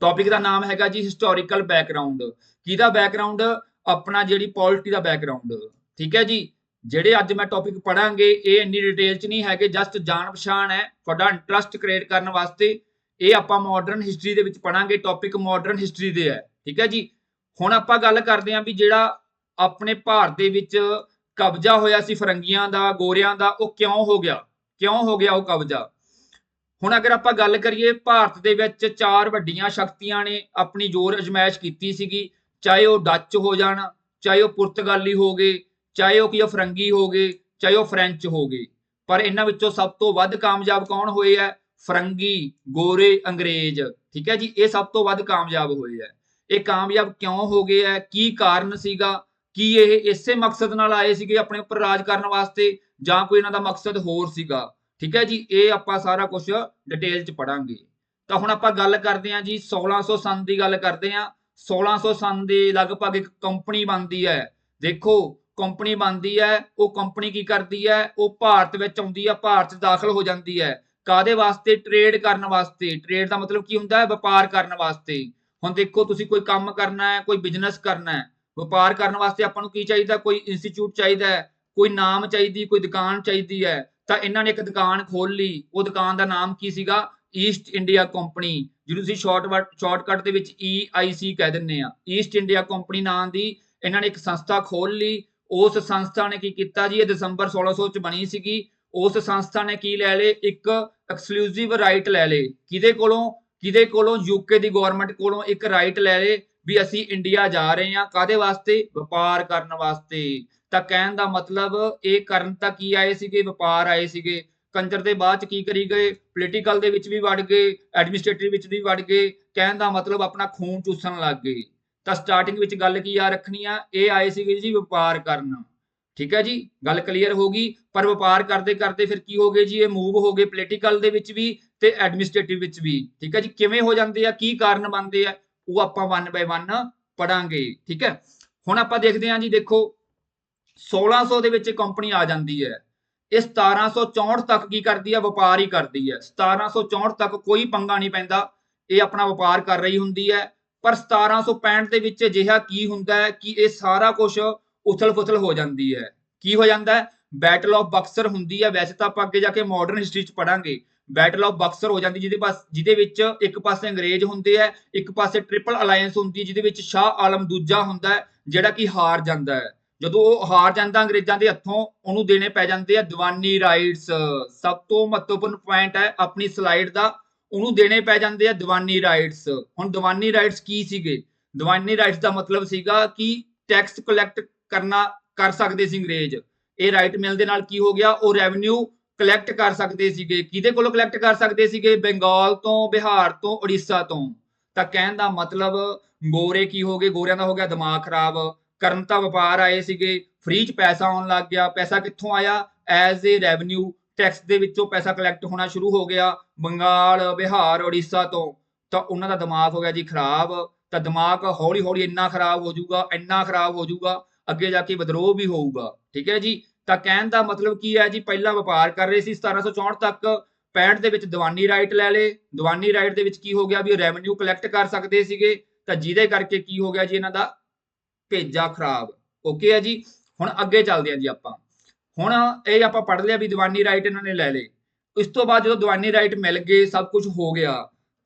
ਟੌਪਿਕ ਦਾ ਨਾਮ ਹੈਗਾ ਜੀ ਹਿਸਟੋਰੀਕਲ ਬੈਕਗਰਾਉਂਡ। ਕਿਹਦਾ ਬੈਕਗਰਾਉਂਡ? ਆਪਣਾ ਜਿਹੜੀ ਪੋਲਿਟੀ ਦਾ ਬੈਕਗਰਾਉਂਡ, ਠੀਕ ਹੈ ਜੀ। ਜਿਹੜੇ ਅੱਜ ਮੈਂ ਟੌਪਿਕ ਪੜਾਂਗੇ ਇਹ ਇੰਨੀ ਡਿਟੇਲ 'ਚ ਨਹੀਂ ਹੈਗੇ, ਜਸਟ ਜਾਣ ਪਛਾਣ ਹੈ ਤੁਹਾਡਾ ਇੰਟਰਸਟ ਕ੍ਰੀਏਟ ਕਰਨ ਵਾਸਤੇ। ਇਹ ਆਪਾਂ ਮਾਡਰਨ ਹਿਸਟਰੀ ਦੇ ਵਿੱਚ ਪੜਾਂਗੇ, ਟੌਪਿਕ ਮਾਡਰਨ ਹਿਸਟਰੀ ਦੇ ਹੈ, ਠੀਕ ਹੈ ਜੀ। ਹੁਣ ਆਪਾਂ ਗੱਲ ਕਰਦੇ ਹਾਂ ਵੀ ਜਿਹੜਾ ਆਪਣੇ ਭਾਰਤ ਦੇ ਵਿੱਚ ਕਬਜ਼ਾ ਹੋਇਆ ਸੀ ਫਰੰਗੀਆਂ ਦਾ, ਗੋਰਿਆਂ ਦਾ, ਉਹ ਕਿਉਂ ਹੋ ਗਿਆ, ਕਿਉਂ ਹੋ ਗਿਆ ਉਹ ਕਬਜ਼ਾ। ਹੁਣ ਅਗਰ ਆਪਾਂ ਗੱਲ ਕਰੀਏ, ਭਾਰਤ ਦੇ ਵਿੱਚ 4 ਵੱਡੀਆਂ ਸ਼ਕਤੀਆਂ ਨੇ ਆਪਣੀ ਜ਼ੋਰ ਅਜਮਾਇਸ਼ ਕੀਤੀ ਸੀਗੀ, ਚਾਹੇ ਉਹ ਡੱਚ ਹੋ ਜਾਣ, ਚਾਹੇ ਉਹ ਪੁਰਤਗਾਲੀ ਹੋ ਗਏ, ਚਾਹੇ ਉਹ ਕੀ ਫਰੰਗੀ ਹੋ ਗਏ, ਚਾਹੇ ਉਹ ਫ੍ਰੈਂਚ ਹੋ ਗਏ। ਪਰ ਇਹਨਾਂ ਵਿੱਚੋਂ ਸਭ ਤੋਂ ਵੱਧ ਕਾਮਯਾਬ ਕੌਣ ਹੋਏ ਹੈ? ਫਰੰਗੀ, ਗੋਰੇ, ਅੰਗਰੇਜ਼, ਠੀਕ ਹੈ ਜੀ। ਇਹ ਸਭ ਤੋਂ ਵੱਧ ਕਾਮਯਾਬ ਹੋਏ ਹੈ। ਇਹ ਕਾਮਯਾਬ ਕਿਉਂ ਹੋ ਗਏ ਹੈ, ਕੀ ਕਾਰਨ ਸੀਗਾ, ਕੀ ਇਹ ਇਸੇ ਮਕਸਦ ਨਾਲ ਆਏ ਸੀਗੇ ਆਪਣੇ ਉੱਪਰ ਰਾਜ ਕਰਨ ਵਾਸਤੇ, ਜਾਂ ਕੋਈ ਇਹਨਾਂ ਦਾ ਮਕਸਦ ਹੋਰ ਸੀਗਾ, ਠੀਕ ਹੈ ਜੀ। ਇਹ ਆਪਾਂ ਸਾਰਾ ਕੁਝ ਡਿਟੇਲ 'ਚ ਪੜਾਂਗੇ। ਤਾਂ ਹੁਣ ਆਪਾਂ ਗੱਲ ਕਰਦੇ ਹਾਂ ਜੀ 1600 ਸੰਨ ਦੀ ਗੱਲ ਕਰਦੇ ਹਾਂ। 1600 ਸੰਨ ਦੇ ਲਗਭਗ ਇੱਕ ਕੰਪਨੀ ਬਣਦੀ ਹੈ। ਦੇਖੋ ਕੰਪਨੀ ਬਣਦੀ ਹੈ, ਉਹ ਕੰਪਨੀ ਕੀ ਕਰਦੀ ਹੈ, ਉਹ ਭਾਰਤ ਵਿੱਚ ਆਉਂਦੀ ਹੈ, ਭਾਰਤ 'ਚ ਦਾਖਲ ਹੋ ਜਾਂਦੀ ਹੈ। ਕਾਹਦੇ ਵਾਸਤੇ? ਟ੍ਰੇਡ ਕਰਨ ਵਾਸਤੇ। ਟ੍ਰੇਡ ਦਾ ਮਤਲਬ ਕੀ ਹੁੰਦਾ ਹੈ? ਵਪਾਰ ਕਰਨ ਵਾਸਤੇ। ਹੁਣ ਦੇਖੋ ਤੁਸੀਂ ਕੋਈ ਕੰਮ ਕਰਨਾ ਹੈ, ਕੋਈ ਬਿਜ਼ਨਸ ਕਰਨਾ ਹੈ, ਵਪਾਰ ਕਰਨ ਵਾਸਤੇ ਆਪਾਂ ਨੂੰ ਕੀ ਚਾਹੀਦਾ? ਕੋਈ ਇੰਸਟੀਚਿਊਟ ਚਾਹੀਦਾ ਹੈ, ਕੋਈ ਨਾਮ ਚਾਹੀਦੀ, ਕੋਈ ਦੁਕਾਨ ਚਾਹੀਦੀ ਹੈ। ਤਾਂ ਇਹਨਾਂ ਨੇ ਇੱਕ ਦੁਕਾਨ ਖੋਲ ਲਈ। ਉਹ ਦੁਕਾਨ ਦਾ ਨਾਮ ਕੀ ਸੀਗਾ? ਈਸਟ ਇੰਡੀਆ ਕੰਪਨੀ, ਜਿਹਨੂੰ ਅਸੀਂ ਸ਼ਾਰਟਕਟ ਦੇ ਵਿੱਚ EIC ਕਹਿ ਦਿੰਦੇ ਆ। ਈਸਟ ਇੰਡੀਆ ਕੰਪਨੀ ਨਾਂ ਦੀ ਇਹਨਾਂ ਨੇ ਇੱਕ ਸੰਸਥਾ ਖੋਲ ਲਈ। ਉਸ ਸੰਸਥਾ ਨੇ ਕੀ ਕੀਤਾ ਜੀ, ਇਹ ਦਸੰਬਰ 1600 ਚ ਬਣੀ ਸੀਗੀ। ਉਸ ਸੰਸਥਾ ਨੇ ਕੀ ਲੈ ਲਏ? ਇੱਕ ਐਕਸਕਲੂਸਿਵ ਰਾਈਟ ਲੈ ਲਏ। ਕਿਹਦੇ ਕੋਲੋਂ? UK ਦੀ ਗਵਰਨਮੈਂਟ ਕੋਲੋਂ ਇੱਕ ਰਾਈਟ ਲੈ ਲਏ ਵੀ ਅਸੀਂ ਇੰਡੀਆ ਜਾ ਰਹੇ ਹਾਂ। ਕਾਹਦੇ ਵਾਸਤੇ? ਵਪਾਰ ਕਰਨ ਵਾਸਤੇ। ਤਾਂ ਕਹਿਣ ਦਾ ਮਤਲਬ ਇਹ ਕਰਨ ਤਾਂ ਕੀ ਆਏ ਸੀਗੇ? ਵਪਾਰ ਆਏ ਸੀਗੇ। ਕੰਜਰ ਦੇ ਬਾਅਦ ਚ ਕੀ ਕਰੀ ਗਏ? ਪੋਲੀਟੀਕਲ ਦੇ ਵਿੱਚ ਵੀ ਵੜ ਗਏ, ਐਡਮਿਨਿਸਟ੍ਰੇਟਿਵ ਵਿੱਚ ਵੀ ਵੜ ਗਏ। ਕਹਿਣ ਦਾ ਮਤਲਬ ਆਪਣਾ ਖੂਨ ਚੂਸਣ ਲੱਗ ਗਏ। ਤਾਂ ਸਟਾਰਟਿੰਗ ਵਿੱਚ ਗੱਲ ਕੀ ਆ ਰੱਖਣੀ ਆ? ਇਹ ਆਏ ਸੀਗੇ ਜੀ ਵਪਾਰ ਕਰਨ, ਠੀਕ ਹੈ ਜੀ। ਗੱਲ ਕਲੀਅਰ ਹੋ ਗਈ। ਪਰ ਵਪਾਰ ਕਰਦੇ ਕਰਦੇ ਫਿਰ ਕੀ ਹੋ ਗਏ ਜੀ? ਇਹ ਮੂਵ ਹੋ ਗਏ ਪੋਲੀਟੀਕਲ ਦੇ ਵਿੱਚ ਵੀ ਤੇ ਐਡਮਿਨਿਸਟ੍ਰੇਟਿਵ ਵਿੱਚ ਵੀ, ਠੀਕ ਹੈ ਜੀ। ਕਿਵੇਂ ਹੋ ਜਾਂਦੇ ਆ, ਕੀ ਕਾਰਨ ਬਣਦੇ ਆ, ਉਹ ਆਪਾਂ 1 ਬਾਈ 1 ਪੜਾਂਗੇ, ਠੀਕ ਹੈ। ਹੁਣ ਆਪਾਂ ਦੇਖਦੇ ਹਾਂ ਜੀ। ਦੇਖੋ 1600 ਦੇ ਵਿੱਚ ਕੰਪਨੀ ਆ ਜਾਂਦੀ ਹੈ। ਇਹ 1764 ਤੱਕ ਕੀ ਕਰਦੀ ਹੈ? ਵਪਾਰ ਹੀ ਕਰਦੀ ਹੈ। 1764 ਤੱਕ ਕੋਈ ਪੰਗਾ ਨਹੀਂ ਪੈਂਦਾ, ਇਹ ਆਪਣਾ ਵਪਾਰ ਕਰ ਰਹੀ ਹੁੰਦੀ ਹੈ। ਪਰ 1765 ਦੇ ਵਿੱਚ ਅਜਿਹਾ ਕੀ ਹੁੰਦਾ ਹੈ ਕਿ ਇਹ ਸਾਰਾ ਕੁਝ ਉਥਲ-ਪੁਥਲ ਹੋ ਜਾਂਦੀ ਹੈ। ਕੀ ਹੋ ਜਾਂਦਾ ਹੈ? ਬੈਟਲ ਆਫ ਬਕਸਰ ਹੁੰਦੀ ਹੈ। ਵੈਸੇ ਤਾਂ ਆਪਾਂ ਅੱਗੇ ਜਾ ਕੇ ਮਾਡਰਨ ਹਿਸਟਰੀ 'ਚ ਪੜਾਂਗੇ। ਬੈਟਲ ਆਫ ਬਕਸਰ ਹੋ ਜਾਂਦੀ, ਜਿਹਦੇ ਵਿੱਚ ਇੱਕ ਪਾਸੇ ਅੰਗਰੇਜ਼ ਹੁੰਦੇ ਆ, ਇੱਕ ਪਾਸੇ ਟ੍ਰਿਪਲ ਅਲਾਈਅੰਸ ਹੁੰਦੀ ਹੈ, ਜਿਹਦੇ ਵਿੱਚ ਸ਼ਾਹ ਆਲਮ ਦੂਜਾ ਹੁੰਦਾ ਹੈ, ਜਿਹੜਾ ਕਿ ਹਾਰ ਜਾਂਦਾ ਹੈ। ਜਦੋਂ ਉਹ ਹਾਰ ਜਾਂਦਾ ਅੰਗਰੇਜ਼ਾਂ ਦੇ ਹੱਥੋਂ, ਉਹਨੂੰ ਦੇਣੇ ਪੈ ਜਾਂਦੇ ਆ ਦੀਵਾਨੀ ਰਾਈਟਸ। ਸਭ ਤੋਂ ਮਹੱਤਵਪੂਰਨ ਪੁਆਇੰਟ ਹੈ ਆਪਣੀ ਸਲਾਈਡ ਦਾ, ਉਹਨੂੰ ਦੇਣੇ ਪੈ ਜਾਂਦੇ ਆ ਦੀਵਾਨੀ ਰਾਈਟਸ। ਹੁਣ ਦੀਵਾਨੀ ਰਾਈਟਸ ਕੀ ਸੀਗੇ? ਦੀਵਾਨੀ ਰਾਈਟਸ ਦਾ ਮਤਲਬ ਸੀਗਾ ਕਿ ਟੈਕਸ ਕਲੈਕਟ ਕਰ ਸਕਦੇ ਸੀ ਅੰਗਰੇਜ਼। ਇਹ ਰਾਈਟ ਮਿਲ ਦੇ ਨਾਲ ਕੀ ਹੋ ਗਿਆ? ਉਹ ਰੈਵਨਿਊ ਕਲੈਕਟ ਕਰ ਸਕਦੇ ਸੀਗੇ। ਕਿਹਦੇ ਕੋਲੋਂ ਕਲੈਕਟ ਕਰ ਸਕਦੇ ਸੀਗੇ? ਬੰਗਾਲ ਤੋਂ, ਬਿਹਾਰ ਤੋਂ, ਉੜੀਸਾ ਤੋਂ। ਤਾਂ ਕਹਿਣ ਦਾ ਮਤਲਬ ਗੋਰੇ ਕੀ ਹੋ ਗਏ? ਗੋਰਿਆਂ ਦਾ ਹੋ ਗਿਆ ਦਿਮਾਗ ਖਰਾਬ। ਕਰਨ ਤਾਂ ਵਪਾਰ ਆਏ ਸੀਗੇ, ਫ੍ਰੀ 'ਚ ਪੈਸਾ ਆਉਣ ਲੱਗ ਗਿਆ। ਪੈਸਾ ਕਿੱਥੋਂ ਆਇਆ? ਐਜ਼ ਏ ਰੈਵਨਿਊ, ਟੈਕਸ ਦੇ ਵਿੱਚੋਂ ਪੈਸਾ ਕਲੈਕਟ ਹੋਣਾ ਸ਼ੁਰੂ ਹੋ ਗਿਆ, ਬੰਗਾਲ, ਬਿਹਾਰ, ਉੜੀਸਾ ਤੋਂ। ਤਾਂ ਉਹਨਾਂ ਦਾ ਦਿਮਾਗ ਹੋ ਗਿਆ ਜੀ ਖਰਾਬ। ਤਾਂ ਦਿਮਾਗ ਹੌਲੀ ਹੌਲੀ ਇੰਨਾ ਖਰਾਬ ਹੋ ਜਾਊਗਾ, ਅੱਗੇ ਜਾ ਕੇ ਵਿਦਰੋਹ ਵੀ ਹੋਊਗਾ, ਠੀਕ ਹੈ ਜੀ। ਤਾਂ ਕਹਿਣ ਦਾ ਮਤਲਬ ਕੀ ਹੈ ਜੀ? ਪਹਿਲਾਂ ਵਪਾਰ ਕਰ ਰਹੇ ਸੀ 1764 ਤੱਕ, 65 ਦੇ ਵਿੱਚ ਦੀਵਾਨੀ ਰਾਈਟ ਲੈ ਲਏ। ਦੀਵਾਨੀ ਰਾਈਟ ਦੇ ਵਿੱਚ ਕੀ ਹੋ ਗਿਆ ਵੀ ਰੈਵਨਿਊ ਕਲੈਕਟ ਕਰ ਸਕਦੇ ਸੀਗੇ। ਤਾਂ ਜਿਹਦੇ ਕਰਕੇ ਕੀ ਹੋ ਗਿਆ ਜੀ? ਇਹਨਾਂ ਦਾ ਭੇਜਾ ਖਰਾਬ। ਓਕੇ ਹੈ ਜੀ। ਹੁਣ ਅੱਗੇ ਚੱਲਦੇ ਹਾਂ ਜੀ ਆਪਾਂ। ਹੁਣ ਇਹ ਆਪਾਂ ਪੜ੍ਹ ਲਿਆ ਵੀ ਦੀਵਾਨੀ ਰਾਈਟ ਇਹਨਾਂ ਨੇ ਲੈ ਲਏ। ਇਸ ਤੋਂ ਬਾਅਦ ਜਦੋਂ ਦੀਵਾਨੀ ਰਾਈਟ ਮਿਲ ਗਏ, ਸਭ ਕੁਝ ਹੋ ਗਿਆ,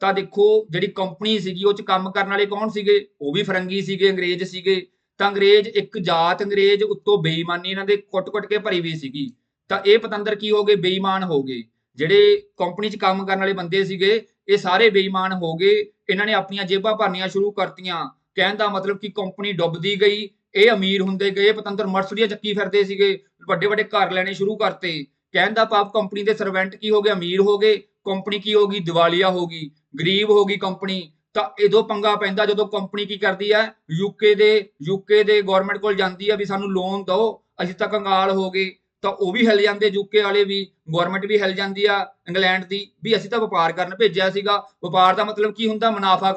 ਤਾਂ ਦੇਖੋ ਜਿਹੜੀ ਕੰਪਨੀ ਸੀਗੀ ਉਹ 'ਚ ਕੰਮ ਕਰਨ ਵਾਲੇ ਕੌਣ ਸੀਗੇ? ਉਹ ਵੀ ਫਰੰਗੀ ਸੀਗੇ, ਅੰਗਰੇਜ਼ ਸੀਗੇ। ਤਾਂ ਅੰਗਰੇਜ਼ ਇੱਕ ਜਾਤ ਅੰਗਰੇਜ਼, ਉੱਤੋਂ ਬੇਈਮਾਨੀ ਇਹਨਾਂ ਦੇ ਕੁੱਟ-ਕੁੱਟ ਕੇ ਭਰੀ ਵੀ ਸੀਗੀ। ਤਾਂ ਇਹ ਪਤੰਦਰ ਕੀ ਹੋ ਗਏ? ਬੇਈਮਾਨ ਹੋ ਗਏ। ਜਿਹੜੇ ਕੰਪਨੀ 'ਚ ਕੰਮ ਕਰਨ ਵਾਲੇ ਬੰਦੇ ਸੀਗੇ, ਇਹ ਸਾਰੇ ਬੇਈਮਾਨ ਹੋ ਗਏ। ਇਹਨਾਂ ਨੇ ਆਪਣੀਆਂ ਜੇਬਾਂ ਭਰਨੀਆਂ ਸ਼ੁਰੂ ਕਰਤੀਆਂ। ਕਹਿਣ ਦਾ ਮਤਲਬ ਕਿ ਕੰਪਨੀ ਡੁੱਬਦੀ ਗਈ, ਇਹ ਅਮੀਰ ਹੁੰਦੇ ਗਏ। ਪਤੰਦਰ ਮਰਸਡੀਆਂ ਚੱਕੀ ਫਿਰਦੇ ਸੀਗੇ, ਵੱਡੇ ਵੱਡੇ ਘਰ ਲੈਣੇ ਸ਼ੁਰੂ ਕਰਤੇ। ਕਹਿਣ ਦਾ ਭਾਵ ਕੰਪਨੀ ਦੇ ਸਰਵੈਂਟ ਕੀ ਹੋ ਗਏ? ਅਮੀਰ ਹੋ ਗਏ। ਕੰਪਨੀ ਕੀ ਹੋ ਗਈ? ਦਿਵਾਲੀਆ ਹੋ ਗਈ, ਗਰੀਬ ਹੋ ਗਈ ਕੰਪਨੀ। ਤਾਂ ਇਦੋਂ ਪੰਗਾ ਪੈਂਦਾ ਜਦੋਂ ਕੰਪਨੀ ਕੀ ਕਰਦੀ ਹੈ? ਯੂਕੇ ਦੇ ਗਵਰਨਮੈਂਟ ਕੋਲ ਜਾਂਦੀ ਹੈ ਵੀ ਸਾਨੂੰ ਲੋਨ ਦਿਓ, ਅਸੀਂ ਤਾਂ ਕੰਗਾਲ ਹੋ ਗਏ। ਤਾਂ ਉਹ ਵੀ ਹਿੱਲ ਜਾਂਦੇ, ਯੂਕੇ ਵਾਲੇ ਵੀ, ਗਵਰਨਮੈਂਟ ਵੀ ਹਿੱਲ ਜਾਂਦੀ ਆ ਇੰਗਲੈਂਡ ਦੀ, ਵੀ ਅਸੀਂ ਤਾਂ ਵਪਾਰ ਕਰਨ ਭੇਜਿਆ ਸੀਗਾ। ਵਪਾਰ ਦਾ ਮਤਲਬ ਕੀ ਹੁੰਦਾ? ਮੁਨਾਫਾ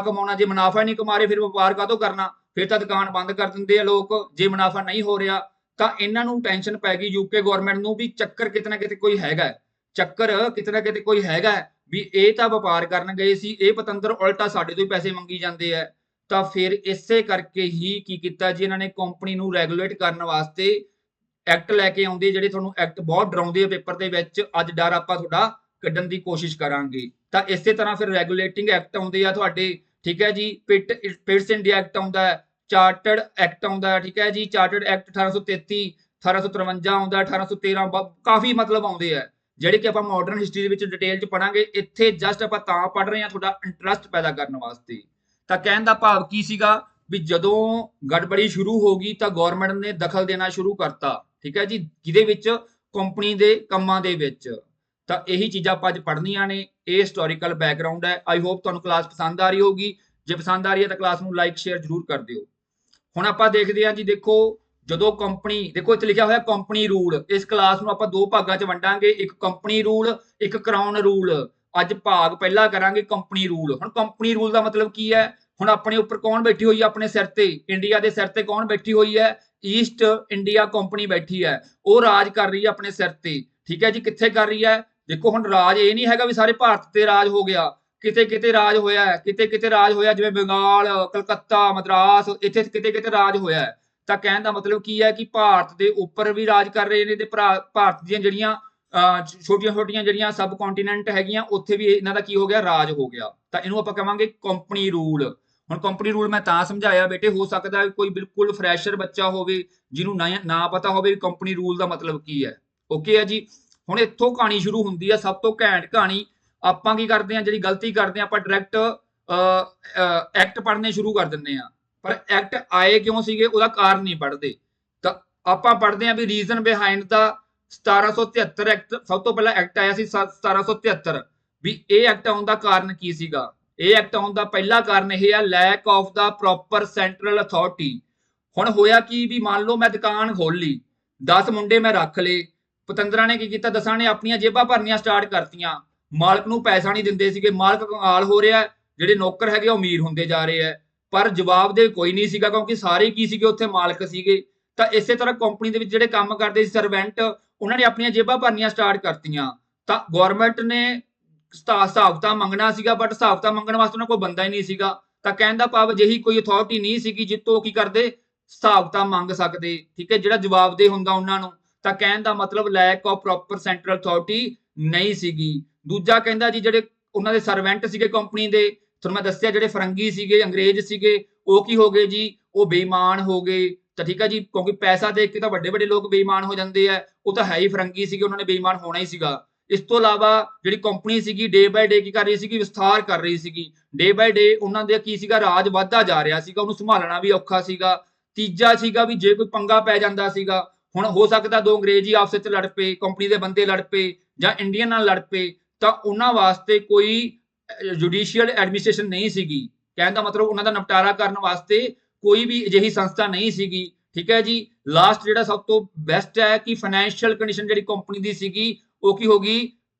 ਕਮਾਉਣਾ। ਜੇ ਮੁਨਾਫਾ ਨਹੀਂ ਕਮਾ ਰਹੇ ਫਿਰ ਵਪਾਰ ਕਾਹਤੋਂ ਕਰਨਾ? ਫਿਰ ਤਾਂ ਦੁਕਾਨ ਬੰਦ ਕਰ ਦਿੰਦੇ ਆ ਲੋਕ, ਜੇ ਮੁਨਾਫਾ ਨਹੀਂ ਹੋ ਰਿਹਾ। ਤਾਂ ਇਹਨਾਂ ਨੂੰ ਟੈਨਸ਼ਨ ਪੈ ਗਈ ਯੂਕੇ ਗਵਰਨਮੈਂਟ ਨੂੰ ਵੀ ਚੱਕਰ ਕਿਤੇ ਨਾ ਕਿਤੇ ਕੋਈ ਹੈਗਾ, ਵੀ ਇਹ ਤਾਂ ਵਪਾਰ ਕਰਨ ਗਏ ਸੀ, ਇਹ ਪਤੰਦਰ ਉਲਟਾ ਸਾਡੇ ਤੋਂ ਹੀ ਪੈਸੇ ਮੰਗੀ ਜਾਂਦੇ ਆ। ਤਾਂ ਫਿਰ ਇਸੇ ਕਰਕੇ ਹੀ ਕੀ ਕੀਤਾ ਜੀ ਇਹਨਾਂ ਨੇ? ਕੰਪਨੀ ਨੂੰ ਰੈਗੂਲੇਟ ਕਰਨ ਵਾਸਤੇ ਐਕਟ ਲੈ ਕੇ ਆਉਂਦੇ, ਜਿਹੜੇ ਤੁਹਾਨੂੰ ਐਕਟ ਬਹੁਤ ਡਰਾਉਂਦੇ ਆ ਪੇਪਰ ਦੇ ਵਿੱਚ। ਅੱਜ ਡਰ ਆਪਾਂ ਤੁਹਾਡਾ ਕੱਢਣ ਦੀ ਕੋਸ਼ਿਸ਼ ਕਰਾਂਗੇ। ਤਾਂ ਇਸੇ ਤਰ੍ਹਾਂ ਫਿਰ ਰੈਗੂਲੇਟਿੰਗ ਐਕਟ ਆਉਂਦੇ ਆ ਤੁਹਾਡੇ, ਠੀਕ ਹੈ ਜੀ। ਪਿਟਸ ਇੰਡੀਆ ਐਕਟ ਆਉਂਦਾ ਹੈ, ਚਾਰਟਰਡ ਐਕਟ ਆਉਂਦਾ ਹੈ, ਠੀਕ ਹੈ ਜੀ। ਚਾਰਟਰਡ ਐਕਟ 1833, 1853 ਆਉਂਦਾ, 1813, ਕਾਫੀ ਮਤਲਬ ਆਉਂਦੇ ਆ ਜਿਹੜੇ ਕਿ ਆਪਾਂ ਮਾਡਰਨ ਹਿਸਟਰੀ ਦੇ ਵਿੱਚ ਡਿਟੇਲ 'ਚ ਪੜਾਂਗੇ। ਇੱਥੇ ਜਸਟ ਆਪਾਂ ਤਾਂ ਪੜ੍ਹ ਰਹੇ ਹਾਂ ਤੁਹਾਡਾ ਇੰਟਰਸਟ ਪੈਦਾ ਕਰਨ ਵਾਸਤੇ। ਤਾਂ ਕਹਿਣ ਦਾ ਭਾਵ ਕੀ ਸੀਗਾ ਵੀ ਜਦੋਂ ਗੜਬੜੀ ਸ਼ੁਰੂ ਹੋ ਗਈ ਤਾਂ ਗਵਰਨਮੈਂਟ ਨੇ ਦਖਲ ਦੇਣਾ ਸ਼ੁਰੂ ਕਰਤਾ, ਠੀਕ ਹੈ ਜੀ, ਜਿਹਦੇ ਵਿੱਚ ਕੰਪਨੀ ਦੇ ਕੰਮਾਂ ਦੇ ਵਿੱਚ। ਤਾਂ ਇਹੀ ਚੀਜ਼ਾਂ ਆਪਾਂ ਅੱਜ ਪੜ੍ਹਨੀਆਂ ਨੇ। ਇਹ ਹਿਸਟੋਰੀਕਲ ਬੈਕਗ੍ਰਾਉਂਡ ਹੈ। ਆਈ ਹੋਪ ਤੁਹਾਨੂੰ ਕਲਾਸ ਪਸੰਦ ਆ ਰਹੀ ਹੋਗੀ। ਜੇ ਪਸੰਦ ਆ ਰਹੀ ਹੈ ਤਾਂ ਕਲਾਸ ਨੂੰ ਲਾਈਕ ਸ਼ੇਅਰ ਜ਼ਰੂਰ ਕਰ ਦਿਓ। ਹੁਣ ਆਪਾਂ ਦੇਖਦੇ ਹਾਂ ਜੀ, ਦੇਖੋ ਜਦੋਂ ਕੰਪਨੀ, ਦੇਖੋ ਇੱਥੇ ਲਿਖਿਆ ਹੋਇਆ ਕੰਪਨੀ ਰੂਲ। ਇਸ ਕਲਾਸ ਨੂੰ ਆਪਾਂ ਦੋ ਭਾਗਾਂ 'ਚ ਵੰਡਾਂਗੇ, ਇੱਕ ਕੰਪਨੀ ਰੂਲ, ਇੱਕ ਕਰਾਊਨ ਰੂਲ। ਅੱਜ ਭਾਗ ਪਹਿਲਾ ਕਰਾਂਗੇ ਕੰਪਨੀ ਰੂਲ। ਹੁਣ ਕੰਪਨੀ ਰੂਲ ਦਾ ਮਤਲਬ ਕੀ ਹੈ? ਹੁਣ ਆਪਣੇ ਉੱਪਰ ਕੌਣ ਬੈਠੀ ਹੋਈ ਹੈ? ਆਪਣੇ ਸਿਰ ਤੇ, ਇੰਡੀਆ ਦੇ ਸਿਰ ਤੇ ਕੌਣ ਬੈਠੀ ਹੋਈ ਹੈ? ਈਸਟ ਇੰਡੀਆ ਕੰਪਨੀ ਬੈਠੀ ਹੈ। ਉਹ ਰਾਜ ਕਰ ਰਹੀ ਹੈ ਆਪਣੇ ਸਿਰ ਤੇ, ਠੀਕ ਹੈ ਜੀ। ਕਿੱਥੇ ਕਰ ਰਹੀ ਹੈ? ਦੇਖੋ ਹੁਣ ਰਾਜ ਇਹ ਨਹੀਂ ਹੈਗਾ ਵੀ ਸਾਰੇ ਭਾਰਤ ਤੇ ਰਾਜ ਹੋ ਗਿਆ, ਕਿਤੇ ਕਿਤੇ ਰਾਜ ਹੋਇਆ ਹੈ, ਕਿਤੇ ਕਿਤੇ ਰਾਜ ਹੋਇਆ, ਜਿਵੇਂ ਬੰਗਾਲ, ਕਲਕੱਤਾ, ਮਦਰਾਸ, ਇੱਥੇ ਕਿਤੇ ਕਿਤੇ ਰਾਜ ਹੋਇਆ ਹੈ। ਤਾਂ ਕਹਿਣ ਦਾ ਮਤਲਬ ਕੀ ਹੈ ਕਿ ਭਾਰਤ ਦੇ ਉੱਪਰ ਵੀ ਰਾਜ ਕਰ ਰਹੇ ਨੇ, ਤੇ ਭਾਰਤ ਦੀਆਂ ਜਿਹੜੀਆਂ ਛੋਟੀਆਂ ਛੋਟੀਆਂ ਜਿਹੜੀਆਂ ਸਬ ਕੰਟੀਨੈਂਟ ਹੈਗੀਆਂ, ਉੱਥੇ ਵੀ ਇਹਨਾਂ ਦਾ ਕੀ ਹੋ ਗਿਆ? ਰਾਜ ਹੋ ਗਿਆ। ਤਾਂ ਇਹਨੂੰ ਆਪਾਂ ਕਹਾਂਗੇ ਕੰਪਨੀ ਰੂਲ। ਹੁਣ ਕੰਪਨੀ ਰੂਲ ਮੈਂ ਤਾਂ ਸਮਝਾਇਆ ਬੇਟੇ, ਹੋ ਸਕਦਾ ਕੋਈ ਬਿਲਕੁਲ ਫਰੈਸ਼ਰ ਬੱਚਾ ਹੋਵੇ ਜਿਹਨੂੰ ਨਾ ਪਤਾ ਹੋਵੇ ਕੰਪਨੀ ਰੂਲ ਦਾ ਮਤਲਬ ਕੀ ਹੈ। ਓਕੇ ਹੈ ਜੀ। ਹੁਣ ਇੱਥੋਂ ਕਹਾਣੀ ਸ਼ੁਰੂ ਹੁੰਦੀ ਹੈ, ਸਭ ਤੋਂ ਘੈਂਟ ਕਹਾਣੀ। ਆਪਾਂ ਕੀ ਕਰਦੇ ਹਾਂ, ਜਿਹੜੀ ਗਲਤੀ ਕਰਦੇ ਹਾਂ, ਆਪਾਂ ਡਾਇਰੈਕਟ ਐਕਟ ਪੜ੍ਹਨੇ ਸ਼ੁਰੂ ਕਰ ਦਿੰਦੇ ਹਾਂ। ਪਰ ਐਕਟ ਆਏ ਕਿਉਂ ਸੀਗੇ ਉਹਦਾ ਕਾਰਨ ਨਹੀਂ ਪੜ੍ਹਦੇ। ਤਾਂ ਆਪਾਂ ਪੜ੍ਹਦੇ ਹਾਂ ਵੀ ਰੀਜ਼ਨ ਬਿਹਾਈਂਡ ਦਾ 1773 ਐਕਟ। ਸਭ ਤੋਂ ਪਹਿਲਾਂ ਐਕਟ ਆਇਆ ਸੀ 1773। ਵੀ ਇਹ ਐਕਟ ਆਉਣ ਦਾ ਕਾਰਨ ਕੀ ਸੀਗਾ? ਇਹ ਐਕਟ ਆਉਣ ਦਾ ਪਹਿਲਾ ਕਾਰਨ ਇਹ ਆ, lack of the proper central authority. ਹੁਣ ਹੋਇਆ ਕੀ ਵੀ ਮੰਨ ਲਓ ਮੈਂ ਦੁਕਾਨ ਖੋਲ ਲਈ, 10 ਮੁੰਡੇ ਮੈਂ ਰੱਖ ਲਏ। ਪਤੰਦਰਾਂ ਨੇ ਕੀ ਕੀਤਾ? 10 ਨੇ ਆਪਣੀਆਂ ਜੇਬਾਂ ਭਰਨੀਆਂ ਸਟਾਰਟ ਕਰਤੀਆਂ। ਮਾਲਕ ਨੂੰ ਪੈਸਾ ਨਹੀਂ ਦਿੰਦੇ ਸੀਗੇ। ਮਾਲਕ ਕੰਗਾਲ ਹੋ ਰਿਹਾ, ਜਿਹੜੇ ਨੌਕਰ ਹੈਗੇ ਉਹ ਅਮੀਰ ਹੁੰਦੇ ਜਾ ਰਹੇ ਆ। ਪਰ ਜਵਾਬ ਦੇ ਕੋਈ ਨਹੀਂ ਸੀਗਾ, ਕਿਉਂਕਿ ਸਾਰੇ ਕੀ ਸੀਗੇ? ਉੱਥੇ ਮਾਲਕ ਸੀਗੇ। ਤਾਂ ਇਸੇ ਤਰ੍ਹਾਂ ਕੰਪਨੀ ਦੇ ਵਿੱਚ ਜਿਹੜੇ ਕੰਮ ਕਰਦੇ ਸੀ ਸਰਵੈਂਟ, ਉਹਨਾਂ ਨੇ ਆਪਣੀਆਂ ਜੇਬਾਂ ਭਰਨੀਆਂ ਸਟਾਰਟ ਕਰਤੀਆਂ। ਤਾਂ ਗਵਰਨਮੈਂਟ ਨੇ ਹਿਸਾਬ ਕਿਤਾਬ ਮੰਗਣਾ ਸੀਗਾ, ਬਟ ਹਿਸਾਬ ਕਿਤਾਬ ਮੰਗਣ ਵਾਸਤੇ ਉਹਨਾਂ ਕੋਲ ਬੰਦਾ ਹੀ ਨਹੀਂ ਸੀਗਾ। ਤਾਂ ਕਹਿਣ ਦਾ ਭਾਵ ਅਜਿਹੀ ਕੋਈ ਅਥਾਰਟੀ ਨਹੀਂ ਸੀਗੀ ਜਿੱਤੋਂ ਕੀ ਕਰਦੇ? ਹਿਸਾਬ ਕਿਤਾਬ ਮੰਗ ਸਕਦੇ, ਠੀਕ ਹੈ, ਜਿਹੜਾ ਜਵਾਬਦੇਹ ਹੁੰਦਾ ਉਹਨਾਂ ਨੂੰ। ਤਾਂ ਕਹਿਣ ਦਾ ਮਤਲਬ lack of proper central authority ਨਹੀਂ ਸੀਗੀ। ਦੂਜਾ ਕਹਿੰਦਾ ਜੀ ਜਿਹੜੇ ਉਹਨਾਂ ਦੇ ਸਰਵੈਂਟ ਸੀਗੇ ਕੰਪਨੀ ਦੇ, ਤੁਹਾਨੂੰ ਮੈਂ ਦੱਸਿਆ ਜਿਹੜੇ ਫਰੰਗੀ ਸੀਗੇ, ਅੰਗਰੇਜ਼ ਸੀਗੇ, ਉਹ ਕੀ ਹੋ ਗਏ ਜੀ? ਉਹ ਬੇਈਮਾਨ ਹੋ ਗਏ। ਤਾਂ ਠੀਕ ਹੈ ਜੀ, ਕਿਉਂਕਿ ਪੈਸਾ ਦੇਖ ਕੇ ਤਾਂ ਵੱਡੇ ਵੱਡੇ ਲੋਕ ਬੇਈਮਾਨ ਹੋ ਜਾਂਦੇ ਆ। ਉਹ ਤਾਂ ਹੈ ਹੀ ਫਰੰਗੀ ਸੀਗੇ, ਉਹਨਾਂ ਨੇ ਬੇਈਮਾਨ ਹੋਣਾ ਹੀ ਸੀਗਾ। ਇਸ ਤੋਂ ਇਲਾਵਾ ਜਿਹੜੀ ਕੰਪਨੀ ਸੀਗੀ ਡੇ ਬਾਏ ਡੇ ਕੀ ਕਰ ਰਹੀ ਸੀਗੀ? ਵਿਸਥਾਰ ਕਰ ਰਹੀ ਸੀਗੀ। ਡੇ ਬਾਏ ਡੇ ਉਹਨਾਂ ਦੇ ਕੀ ਸੀਗਾ? ਰਾਜ ਵੱਧਦਾ ਜਾ ਰਿਹਾ ਸੀਗਾ, ਉਹਨੂੰ ਸੰਭਾਲਣਾ ਵੀ ਔਖਾ ਸੀਗਾ। ਤੀਜਾ ਸੀਗਾ ਵੀ ਜੇ ਕੋਈ ਪੰਗਾ ਪੈ ਜਾਂਦਾ ਸੀਗਾ, ਹੁਣ ਹੋ ਸਕਦਾ ਦੋ ਅੰਗਰੇਜ਼ ਹੀ ਆਪਸ ਵਿੱਚ ਲੜ ਪਏ, ਕੰਪਨੀ ਦੇ ਬੰਦੇ ਲੜ ਪਏ ਜਾਂ ਇੰਡੀਅਨ ਨਾਲ ਲੜ ਪਏ, ਤਾਂ ਉਹਨਾਂ ਵਾਸਤੇ ਕੋਈ ਜੁਡੀਸ਼ੀਅਲ ਐਡਮਿਨਿਸਟ੍ਰੇਸ਼ਨ ਨਹੀਂ ਸੀਗੀ। ਕਹਿਣ ਦਾ ਮਤਲਬ ਉਹਨਾਂ ਦਾ ਨਿਪਟਾਰਾ ਕਰਨ ਵਾਸਤੇ ਕੋਈ ਵੀ ਅਜਿਹੀ ਸੰਸਥਾ ਨਹੀਂ ਸੀਗੀ, ਠੀਕ ਹੈ ਜੀ। ਲਾਸਟ ਜਿਹੜਾ ਸਭ ਤੋਂ ਬੈਸਟ ਹੈ ਕਿ ਫਾਈਨੈਂਸ਼ੀਅਲ ਕੰਡੀਸ਼ਨ ਜਿਹੜੀ ਕੰਪਨੀ ਦੀ ਸੀਗੀ ਉਹ ਕੀ ਹੋ ਗਈ?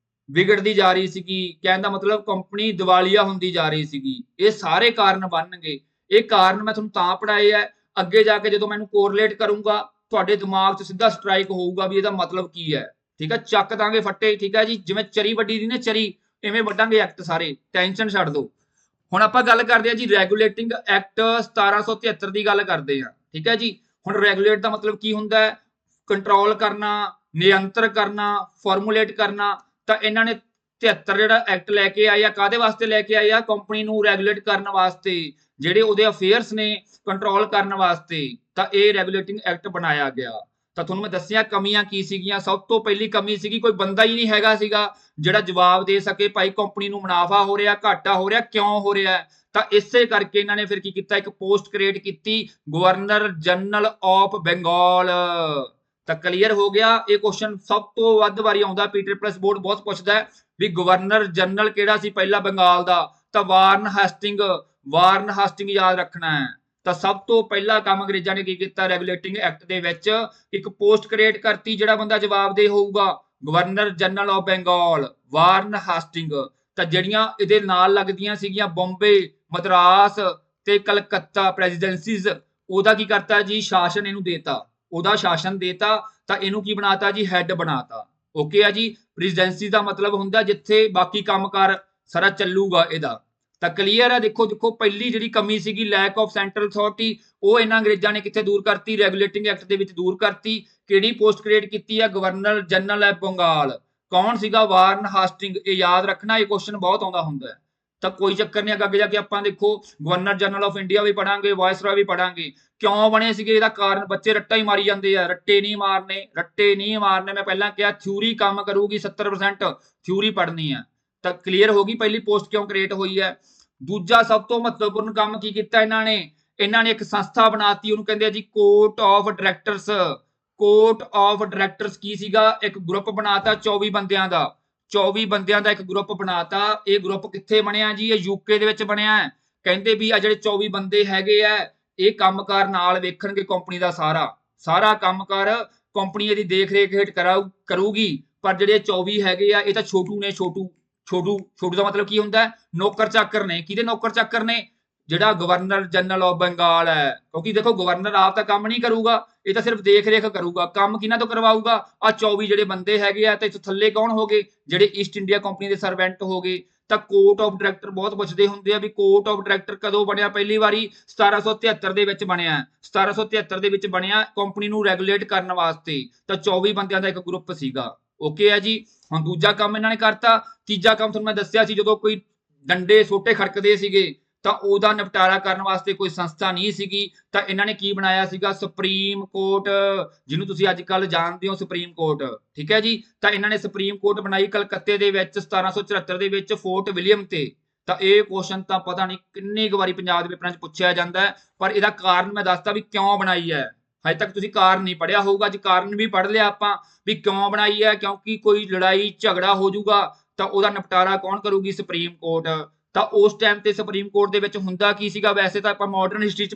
ਵਿਗੜਦੀ ਜਾ ਰਹੀ ਸੀਗੀ। ਕਹਿਣ ਦਾ ਮਤਲਬ ਕੰਪਨੀ ਦਿਵਾਲੀਆ ਹੁੰਦੀ ਜਾ ਰਹੀ ਸੀਗੀ। ਇਹ ਸਾਰੇ ਕਾਰਨ ਬਣਨਗੇ। ਇਹ ਕਾਰਨ ਮੈਂ ਤੁਹਾਨੂੰ ਤਾਂ ਪੜ੍ਹਾਏ ਹੈ, ਅੱਗੇ ਜਾ ਕੇ ਜਦੋਂ ਮੈਨੂੰ ਕੋਰਿਲੇਟ ਕਰੂੰਗਾ ਤੁਹਾਡੇ ਦਿਮਾਗ 'ਚ ਸਿੱਧਾ ਸਟ੍ਰਾਈਕ ਹੋਊਗਾ ਵੀ ਇਹਦਾ ਮਤਲਬ ਕੀ ਹੈ, ਠੀਕ ਹੈ। ਚੱਕ ਦਾਂਗੇ ਫੱਟੇ, ਠੀਕ ਹੈ ਜੀ। ਜਿਵੇਂ ਚਰੀ ਵੱਡੀ ਦੀ ਨਾ ਚਰੀ, ਇਵੇਂ ਵੱਢਾਂਗੇ ਐਕਟ ਸਾਰੇ, ਟੈਨਸ਼ਨ ਛੱਡ ਦਿਓ। ਹੁਣ ਆਪਾਂ ਗੱਲ ਕਰਦੇ ਹਾਂ ਜੀ ਰੈਗੂਲੇਟਿੰਗ ਐਕਟ 1773 ਦੀ ਗੱਲ ਕਰਦੇ ਹਾਂ, ਠੀਕ ਹੈ ਜੀ। ਹੁਣ ਰੈਗੂਲੇਟ ਦਾ ਮਤਲਬ ਕੀ ਹੁੰਦਾ ਹੈ? ਕੰਟਰੋਲ ਕਰਨਾ, ਨਿਯੰਤਰ ਕਰਨਾ, ਫਾਰਮੂਲੇਟ ਕਰਨਾ। ਤਾਂ ਇਹਨਾਂ ਨੇ 73 ਜਿਹੜਾ ਐਕਟ ਲੈ ਕੇ ਆਏ ਆ, ਕਾਹਦੇ ਵਾਸਤੇ ਲੈ ਕੇ ਆਏ ਆ? ਕੰਪਨੀ ਨੂੰ ਰੈਗੂਲੇਟ ਕਰਨ ਵਾਸਤੇ, ਜਿਹੜੇ ਉਹਦੇ ਅਫੇਅਰਸ ਨੇ ਕੰਟਰੋਲ ਕਰਨ ਵਾਸਤੇ। ਤਾਂ ਇਹ ਰੈਗੂਲੇਟਿੰਗ ਐਕਟ ਬਣਾਇਆ ਗਿਆ। ਤਾਂ ਤੁਹਾਨੂੰ ਮੈਂ ਦੱਸਿਆ ਕਮੀਆਂ ਕੀ ਸੀਗੀਆਂ। ਸਭ ਤੋਂ ਪਹਿਲੀ ਕਮੀ ਸੀਗੀ ਕੋਈ ਬੰਦਾ ਹੀ ਨਹੀਂ ਹੈਗਾ ਸੀਗਾ ਜਿਹੜਾ ਜਵਾਬ ਦੇ ਸਕੇ ਭਾਈ ਕੰਪਨੀ ਨੂੰ ਮੁਨਾਫਾ ਹੋ ਰਿਹਾ, ਘਾਟਾ ਹੋ ਰਿਹਾ, ਕਿਉਂ ਹੋ ਰਿਹਾ। ਤਾਂ ਇਸੇ ਕਰਕੇ ਇਹਨਾਂ ਨੇ ਫਿਰ ਕੀ ਕੀਤਾ? ਇੱਕ ਪੋਸਟ ਕ੍ਰੀਏਟ ਕੀਤੀ, ਗਵਰਨਰ ਜਨਰਲ ਆਫ ਬੰਗਾਲ। ਤਾਂ ਕਲੀਅਰ ਹੋ ਗਿਆ। ਇਹ ਕੁਐਸਚਨ ਸਭ ਤੋਂ ਵੱਧ ਵਾਰੀ ਆਉਂਦਾ, ਪੀਟਰ ਪਲੱਸ ਬੋਰਡ ਬਹੁਤ ਪੁੱਛਦਾ ਵੀ ਗਵਰਨਰ ਜਨਰਲ ਕਿਹੜਾ ਸੀ ਪਹਿਲਾ ਬੰਗਾਲ ਦਾ? ਤਾਂ ਵਾਰਨ ਹਾਸਟਿੰਗ। ਵਾਰਨ ਹਾਸਟਿੰਗ ਯਾਦ ਰੱਖਣਾ ਹੈ। ਤਾਂ ਸਭ ਤੋਂ ਪਹਿਲਾ ਕੰਮ ਅੰਗਰੇਜ਼ਾਂ ਨੇ ਕੀ ਕੀਤਾ? ਰੈਗੂਲੇਟਿੰਗ ਐਕਟ ਦੇ ਵਿੱਚ ਇੱਕ ਪੋਸਟ ਕ੍ਰੀਏਟ ਕਰਤੀ, ਜਿਹੜਾ ਬੰਦਾ ਜਵਾਬਦੇਹ ਹੋਊਗਾ ਗਵਰਨਰ ਜਨਰਲ ਆਫ ਬੰਗਾਲ, ਵਾਰਨ ਹਾਸਟਿੰਗ। ਤਾਂ ਜਿਹੜੀਆਂ ਇਹਦੇ ਨਾਲ ਲੱਗਦੀਆਂ ਸੀਗੀਆਂ ਬੰਬੇ, ਮਦਰਾਸ ਤੇ ਕਲਕੱਤਾ ਪ੍ਰੈਜ਼ੀਡੈਂਸੀਜ਼, ਉਹਦਾ ਕੀ ਕਰਤਾ ਜੀ? ਸ਼ਾਸਨ ਇਹਨੂੰ ਦੇਤਾ, ਉਹਦਾ ਸ਼ਾਸਨ ਦੇਤਾ। ਤਾਂ ਇਹਨੂੰ ਕੀ ਬਣਾਤਾ ਜੀ? ਹੈਡ ਬਣਾਤਾ। ਓਕੇ ਆ ਜੀ। ਪ੍ਰੈਜ਼ੀਡੈਂਸੀ ਦਾ ਮਤਲਬ ਹੁੰਦਾ ਜਿੱਥੇ ਬਾਕੀ ਕੰਮਕਾਰ ਸਾਰਾ ਚੱਲੂਗਾ ਇਹਦਾ। ਤਾਂ ਕਲੀਅਰ ਹੈ। ਦੇਖੋ ਦੇਖੋ ਪਹਿਲੀ ਜਿਹੜੀ ਕਮੀ ਸੀਗੀ ਲੈਕ ਆਫ ਸੈਂਟਰਲ ਅਥਾਰਟੀ, ਉਹ ਇਹਨਾਂ ਅੰਗਰੇਜ਼ਾਂ ਨੇ ਕਿੱਥੇ ਦੂਰ ਕਰਤੀ? ਰੈਗੂਲੇਟਿੰਗ ਐਕਟ ਦੇ ਵਿੱਚ ਦੂਰ ਕਰਤੀ। ਕਿਹੜੀ ਪੋਸਟ ਕ੍ਰੀਏਟ ਕੀਤੀ ਹੈ? Governor general of Bengal. ਕੌਣ ਸੀਗਾ? ਵਾਰਨ ਹਾਸਟਿੰਗ। ਇਹ ਯਾਦ ਰੱਖਣਾ, ਇਹ ਕੁਐਸਚਨ ਬਹੁਤ ਆਉਂਦਾ ਹੁੰਦਾ ਹੈ। ਤਾਂ ਕੋਈ ਚੱਕਰ ਨਹੀਂ, ਅੱਗੇ ਜਾ ਕੇ ਆਪਾਂ ਦੇਖੋ ਗਵਰਨਰ ਜਨਰਲ ਆਫ ਇੰਡੀਆ ਵੀ ਪੜਾਂਗੇ, ਵਾਇਸਰਾਏ ਵੀ ਪੜਾਂਗੇ। ਕਿਉਂ ਬਣੇ ਸੀਗੇ? ਇਹਦਾ ਕਾਰਨ ਬੱਚੇ ਰੱਟਾ ਹੀ ਮਾਰੀ ਜਾਂਦੇ ਆ। ਰੱਟੇ ਨਹੀਂ ਮਾਰਨੇ, ਰੱਟੇ ਨਹੀਂ ਮਾਰਨੇ। ਮੈਂ ਪਹਿਲਾਂ ਕਿਹਾ ਥਿਊਰੀ ਕੰਮ ਕਰੂਗੀ 70%, ਥਿਊਰੀ ਪੜਨੀ ਆ। ਤਾਂ ਕਲੀਅਰ ਹੋ ਗਈ ਪਹਿਲੀ ਪੋਸਟ ਕਿਉਂ ਕ੍ਰੀਏਟ ਹੋਈ ਹੈ। ਦੂਜਾ ਸਭ ਤੋਂ ਮਹੱਤਵਪੂਰਨ ਕੰਮ ਕੀ ਕੀਤਾ ਇਹਨਾਂ ਨੇ? ਇਹਨਾਂ ਨੇ ਇੱਕ ਸੰਸਥਾ ਬਣਾਤੀ, ਉਹਨੂੰ ਕਹਿੰਦੇ ਆ ਜੀ court of directors. Court of directors ਕੀ ਸੀਗਾ? ਇੱਕ ਗਰੁੱਪ ਬਣਾਤਾ 24 ਬੰਦਿਆਂ ਦਾ। 24 ਬੰਦਿਆਂ ਦਾ ਇੱਕ ਗਰੁੱਪ ਬਣਾਤਾ। ਇਹ ਗਰੁੱਪ ਕਿੱਥੇ ਬਣਿਆ ਜੀ? ਇਹ ਯੂਕੇ ਦੇ ਵਿੱਚ ਬਣਿਆ ਹੈ। ਕਹਿੰਦੇ ਵੀ ਆ ਜਿਹੜੇ 24 ਬੰਦੇ ਹੈਗੇ ਆ, ਇਹ ਕੰਮਕਾਰ ਨਾਲ ਵੇਖਣਗੇ ਕੰਪਨੀ ਦਾ ਸਾਰਾ ਕੰਮਕਾਰ। ਕੰਪਨੀ ਇਹਦੀ ਦੇਖ ਰੇਖ ਹੇਠ ਕਰੂਗੀ। ਪਰ ਜਿਹੜੇ 24 ਹੈਗੇ ਆ, ਇਹ ਤਾਂ ਛੋਟੂ ਨੇ। ਛੋਟੂ ਦਾ ਮਤਲਬ ਕੀ ਹੁੰਦਾ? ਨੌਕਰ ਚਾਕਰ ਨੇ। ਕਿਹਦੇ ਨੌਕਰ ਚਾਕਰ ਨੇ? ਜਿਹੜਾ ਗਵਰਨਰ ਜਨਰਲ ਆਫ ਬੰਗਾਲ ਹੈ। ਕਿਉਂਕਿ ਦੇਖੋ ਗਵਰਨਰ ਆਪ ਤਾਂ ਕੰਮ ਨਹੀਂ ਕਰੂਗਾ, ਇਹ ਤਾਂ ਸਿਰਫ ਦੇਖ ਰੇਖ ਕਰੂਗਾ। ਕੰਮ ਕਿਹਨਾਂ ਤੋਂ ਕਰਵਾਊਗਾ? ਆ 24 ਜਿਹੜੇ ਬੰਦੇ ਹੈਗੇ ਆ। ਤੇ ਥੱਲੇ ਕੌਣ ਹੋ ਗਏ? ਜਿਹੜੇ ਈਸਟ ਇੰਡੀਆ ਕੰਪਨੀ ਦੇ ਸਰਵੈਂਟ ਹੋ ਗਏ। ਤਾਂ ਕੋਰਟ ਆਫ ਡਾਇਰੈਕਟਰ ਬਹੁਤ ਪੁੱਛਦੇ ਹੁੰਦੇ ਆ ਵੀ ਕੋਰਟ ਆਫ ਡਾਇਰੈਕਟਰ ਕਦੋਂ ਬਣਿਆ? ਪਹਿਲੀ ਵਾਰੀ 1773 ਦੇ ਵਿੱਚ ਬਣਿਆ। 1773 ਦੇ ਵਿੱਚ ਬਣਿਆ ਕੰਪਨੀ ਨੂੰ ਰੈਗੂਲੇਟ ਕਰਨ ਵਾਸਤੇ। ਤਾਂ 24 ਬੰਦਿਆਂ ਦਾ ਇੱਕ ਗਰੁੱਪ ਸੀਗਾ। ਓਕੇ ਹੈ ਜੀ। ਹੁਣ ਦੂਜਾ ਕੰਮ ਇਹਨਾਂ ਨੇ ਕਰਤਾ। ਤੀਜਾ ਕੰਮ ਤੁਹਾਨੂੰ ਮੈਂ ਦੱਸਿਆ ਸੀ, ਜਦੋਂ ਕੋਈ ਡੰਡੇ ਸੋਟੇ ਖੜਕਦੇ ਸੀਗੇ ਤਾਂ ਉਹਦਾ ਨਿਪਟਾਰਾ ਕਰਨ ਵਾਸਤੇ ਕੋਈ ਸੰਸਥਾ ਨਹੀਂ ਸੀਗੀ। ਤਾਂ ਇਹਨਾਂ ਨੇ ਕੀ ਬਣਾਇਆ ਸੀਗਾ? ਸੁਪਰੀਮ ਕੋਰਟ, ਜਿਹਨੂੰ ਤੁਸੀਂ ਅੱਜ ਕੱਲ ਜਾਣਦੇ ਹੋ ਸੁਪਰੀਮ ਕੋਰਟ। ਠੀਕ ਹੈ ਜੀ। ਤਾਂ ਇਹਨਾਂ ਨੇ ਸੁਪਰੀਮ ਕੋਰਟ ਬਣਾਈ ਕਲਕੱਤੇ ਦੇ ਵਿੱਚ 1774 ਦੇ ਵਿੱਚ ਫੋਰਟ ਵਿਲੀਅਮ ਤੇ। ਤਾਂ ਇਹ ਕੁਐਸਚਨ ਤਾਂ ਪਤਾ ਨਹੀਂ ਕਿੰਨੀ ਕੁ ਵਾਰੀ ਪੰਜਾਬ ਦੇ ਪੇਪਰਾਂ 'ਚ ਪੁੱਛਿਆ ਜਾਂਦਾ ਹੈ, ਪਰ ਇਹਦਾ ਕਾਰਨ ਮੈਂ ਦੱਸਦਾ ਵੀ ਕਿਉਂ ਬਣਾਈ ਹੈ। ਹਜੇ ਤੱਕ ਤੁਸੀਂ ਕਾਰਨ ਨਹੀਂ ਪੜਿਆ ਹੋਊਗਾ, ਅੱਜ ਕਾਰਨ ਵੀ ਪੜ੍ਹ ਲਿਆ ਆਪਾਂ ਵੀ ਕਿਉਂ ਬਣਾਈ ਹੈ। ਕਿਉਂਕਿ ਕੋਈ ਲੜਾਈ ਝਗੜਾ ਹੋ ਜਾਊਗਾ ਤਾਂ ਉਹਦਾ ਨਿਪਟਾਰਾ ਕੌਣ ਕਰੂਗੀ? Supreme court. ਤਾਂ ਉਸ ਟਾਈਮ ਤੇ ਸੁਪਰੀਮ ਕੋਰਟ ਦੇ ਵਿੱਚ ਹੁੰਦਾ ਕੀ ਸੀਗਾ? ਵੈਸੇ ਤਾਂ ਆਪਾਂ ਮਾਡਰਨ ਹਿਸਟਰੀ 'ਚ